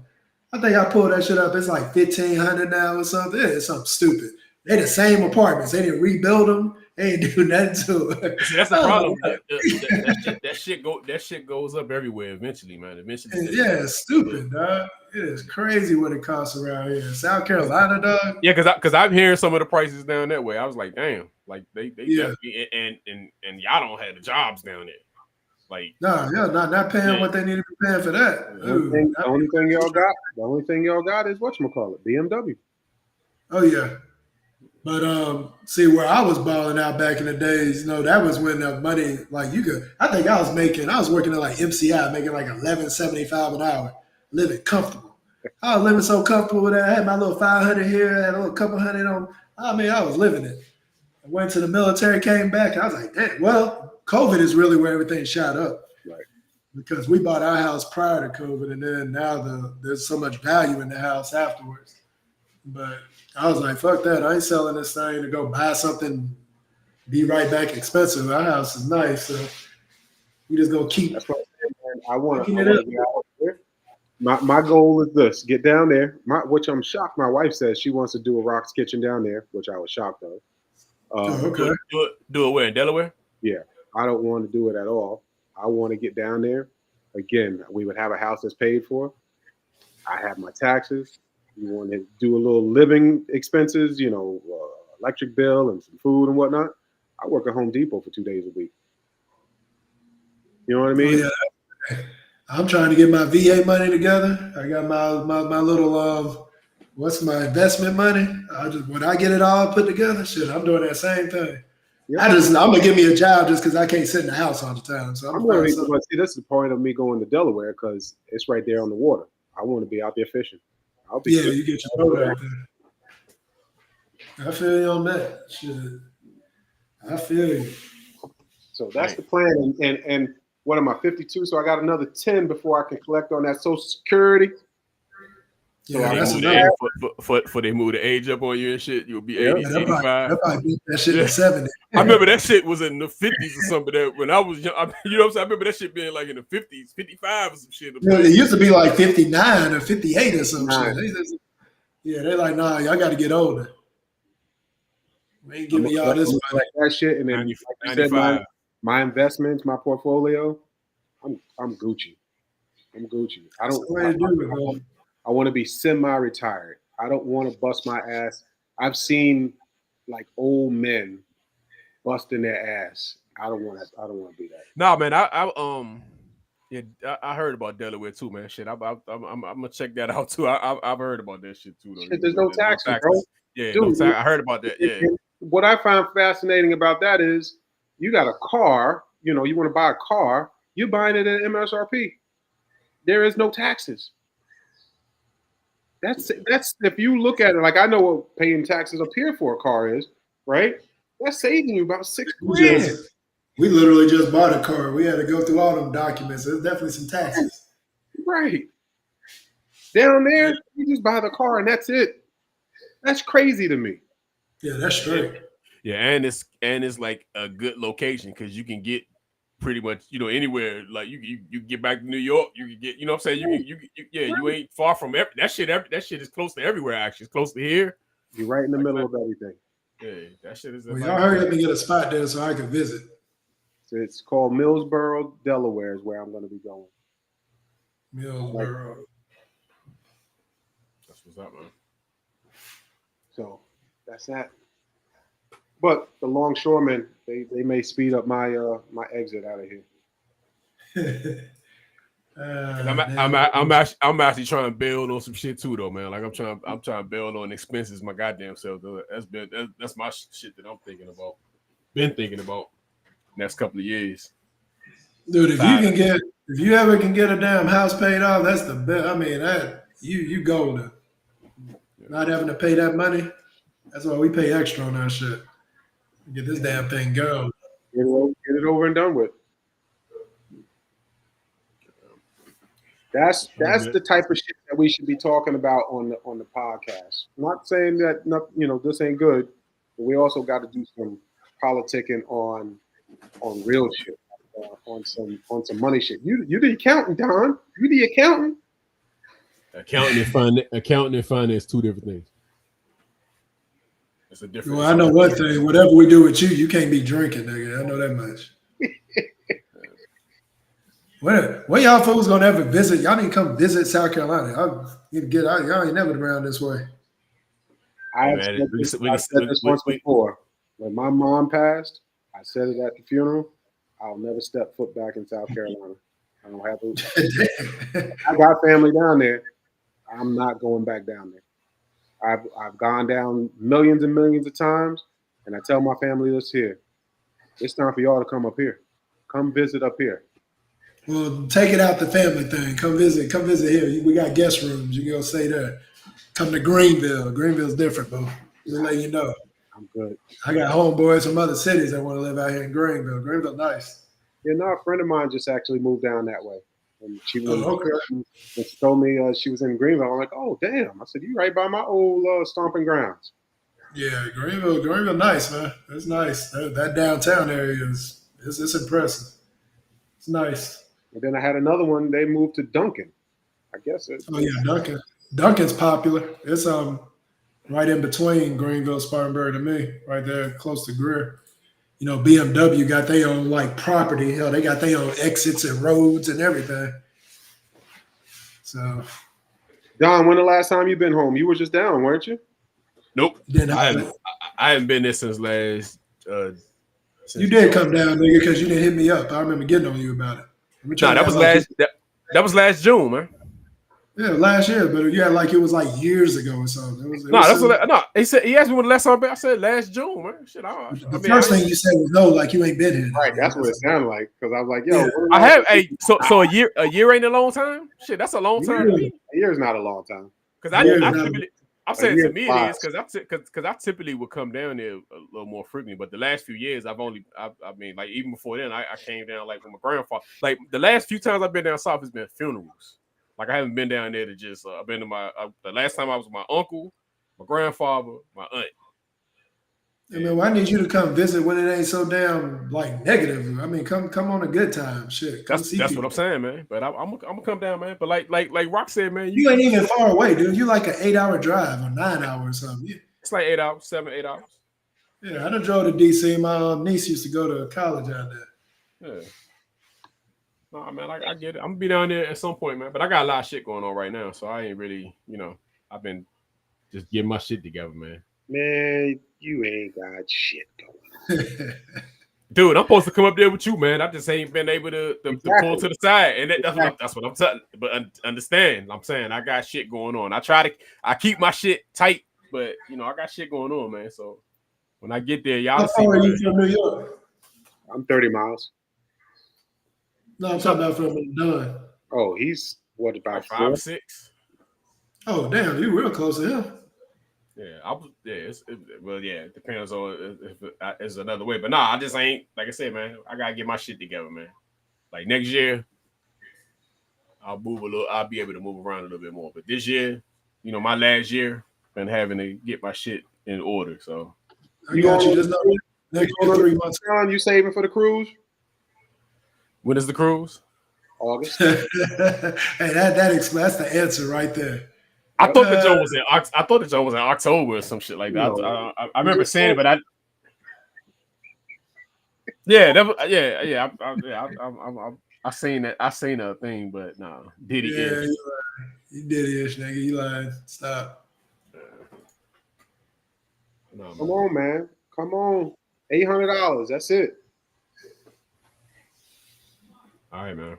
I think I pulled that shit up. It's like $1,500 now or something. It's something stupid. They the same apartments. They didn't rebuild them. They ain't do nothing to it. See, that's the problem. That shit goes up everywhere eventually, man. Eventually. Yeah, it's stupid, dog. It is crazy what it costs around here. South Carolina, dog. Yeah, because I'm hearing some of the prices down that way. I was like, damn, like they definitely, and y'all don't have the jobs down there. Like, no, yeah, not paying what they need to be paying for that. The only thing y'all got is whatchamacallit, BMW. Oh yeah. But see, where I was balling out back in the days, that was when the money, like you could. I think I was working at like MCI, making like $11.75 an hour, living comfortable. I was living so comfortable with that. I had my little 500 here, I had a little couple hundred on. I mean, I was living it. I went to the military, came back, and I was like, damn. Well, COVID is really where everything shot up, right? Because we bought our house prior to COVID, and then now there's so much value in the house afterwards. But I was like, fuck that. I ain't selling this thing to go buy something, be right back expensive. Our house is nice. So we just gonna keep. That's what I want to get out there. My goal is this: get down there. Which I'm shocked. My wife says she wants to do a Rock's Kitchen down there, which I was shocked of. Okay. Do it where, in Delaware? Yeah, I don't want to do it at all. I want to get down there. Again, we would have a house that's paid for. I have my taxes. You want to do a little living expenses, electric bill and some food and whatnot. I work at Home Depot for 2 days a week. You know what I mean? Oh, yeah. I'm trying to get my VA money together. I got my little what's my investment money? When I get it all put together, shit, I'm doing that same thing. Yeah. I'm gonna give me a job just because I can't sit in the house all the time. So I'm gonna see. This is the point of me going to Delaware because it's right there on the water. I want to be out there fishing. You get your boat out there. I feel you on that. Shit. I feel you. So that's the plan. And what am I, 52? So I got another 10 before I can collect on that Social Security. Yeah, that's enough. For they move the age up on you and shit, you'll be 80, 85. That shit in the 70s. I remember that shit was in the 50s or something. That when I was young, you know what I'm saying? I remember that shit being like in the 50s, 55 or some shit. It used to be like 59 or 58 or some shit. They're like, nah, y'all got to get older. We ain't giving y'all this money. Like that shit. And then 95. Said, my investments, my portfolio, I'm Gucci. I want to be semi-retired. I don't want to bust my ass. I've seen like old men busting their ass. I don't want to be that. Nah, man. I heard about Delaware too, man. Shit, I'm gonna check that out too. I've heard about that shit too. Though. There's no taxes, bro. Yeah, dude, I heard about that. Yeah. What I found fascinating about that is you got a car. You want to buy a car. You're buying it at MSRP. There is no taxes. That's if you look at it, like I know what paying taxes up here for a car is, right? That's saving you about $6 grand. We literally just bought a car. We had to go through all them documents. There's definitely some taxes. Right. Down there, you just buy the car and that's it. That's crazy to me. Yeah, that's straight. Yeah, and it's like a good location because you can get pretty much, anywhere. Like you get back to New York, you can get, what I'm saying? You ain't far from that shit. That shit is close to everywhere. Actually, it's close to here. You're right in the middle of everything. Yeah, that shit is. Well, y'all hurry up and get a spot there so I can visit. So it's called Millsboro, Delaware, is where I'm going to be going. Millsboro. That's what's up, man. So that's that. But the longshoremen, they may speed up my my exit out of here. I'm actually trying to build on some shit too, though, man. Like I'm trying to build on expenses my goddamn self. Though. That's my shit that I'm thinking about. Been thinking about next couple of years. Dude, if you ever can get a damn house paid off, that's the best. I mean, you golden. Not having to pay that money. That's why we pay extra on our shit. Get this damn thing going. Get it over and done with. That's the type of shit that we should be talking about on the podcast. I'm not saying that this ain't good, but we also got to do some politicking on real shit, on some money shit. You the accountant, Don. You the accountant. Accounting and finance, two different things. It's a different. Well, I know one thing. Whatever we do with you can't be drinking, nigga. I know that much. When y'all fools gonna ever visit? Y'all need to come visit South Carolina. I need to get out. Y'all ain't never around this way. I've said this once before. When my mom passed, I said it at the funeral. I'll never step foot back in South Carolina. I don't have to. I got family down there. I'm not going back down there. I've gone down millions and millions of times, and I tell my family this here. It's time for y'all to come up here. Come visit up here. Well, take it out the family thing. Come visit here. We got guest rooms. You can go stay there. Come to Greenville. Greenville's different, bro. Just let you know. I'm good. I got homeboys from other cities that want to live out here in Greenville. Greenville, nice. Yeah, no, a friend of mine just actually moved down that way. And she was, okay. She told me she was in Greenville. I'm like, oh, damn. I said, you right by my old stomping grounds. Yeah, Greenville, nice, man. It's nice. That downtown area it's impressive. It's nice. And then I had another one. They moved to Duncan. I guess. Oh yeah, Duncan. Duncan's popular. It's right in between Greenville, Spartanburg to me, right there, close to Greer. You know, BMW got their own property. Hell, they got their own exits and roads and everything. So, Don, when the last time you been home? You were just down, weren't you? Nope. I haven't been there since last. You did come down, nigga, because you didn't hit me up. I remember getting on you about it. No, that was last. That was last June, man. Yeah, last year, but yeah, it was years ago or something. He said he asked me when the last time I said last June, man. Shit, the first thing you said was no, you ain't been here. Right, that's what it sounded like. Because I was like, yo, I have so a year ain't a long time. Shit, that's a long time to me. A year is not a long time. Because I'm saying to me it is because I typically would come down there a little more frequently, but the last few years I mean even before then I came down with my grandfather. The last few times I've been down south has been funerals. I haven't been down there to just I've been to the last time I was with my uncle, my grandfather, my aunt. I mean, I need you to come visit when it ain't so damn negative. I mean, come on a good time, shit. That's what I'm saying, man. But I'm gonna come down, man. But like Rock said, man, you ain't even far away, dude. You an 8-hour drive or 9 hours or something. It's 8 hours, 7-8 hours. Yeah, I done drove to DC. My niece used to go to college out there. Yeah. No, man, I get it. I'm gonna be down there at some point, man. But I got a lot of shit going on right now, so I ain't really, I've been just getting my shit together, man. Man, you ain't got shit going. Dude, I'm supposed to come up there with you, man. I just ain't been able to pull to the side, and that's what I'm telling. But understand, I'm saying I got shit going on. I keep my shit tight, but I got shit going on, man. So when I get there, y'all. How far are you from New York? I'm 30 miles. No, I'm talking about from Dunn. Oh, he's what about 5 or 6? Oh, damn, you real close to him. Yeah, it depends on if it's another way. But I just ain't, like I said, man, I gotta get my shit together, man. Next year, I'll be able to move around a little bit more. But this year, my last year, been having to get my shit in order. So I got you. Just next 3 months. You saving for the cruise? When is the cruise? August. Hey, that's the answer right there. I thought the joke was in October or some shit like that. No. I remember saying it, but I seen that. I seen a thing, but no, Diddy. Yeah, you Diddy-ish, nigga. You lying? Stop. No, come on, man. Come on. $800. That's it. All right, man.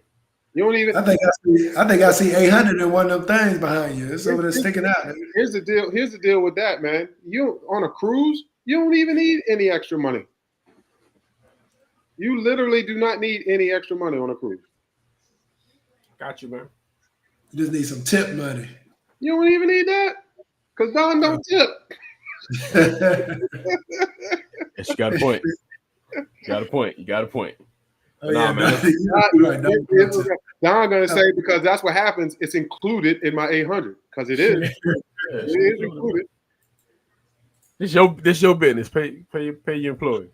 You don't even. I think I see 800 in one of them things behind you. It's over there sticking out. Here's the deal. Here's the deal with that, man. You on a cruise, you don't even need any extra money. You literally do not need any extra money on a cruise. Got you, man. You just need some tip money. You don't even need that, because Don don't tip. Yes, you got a point. You got a point. Oh, nah, yeah, man. Don gonna say because that's what happens. It's included in my 800 because it is. It is included. This your business. Pay your employees.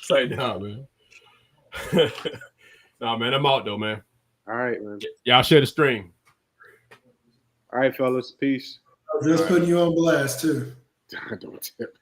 Say down, man. Nah, man, I'm out though, man. All right, man. Y'all share the stream. All right, fellas. Peace. I was just putting you on blast too. Don't tip.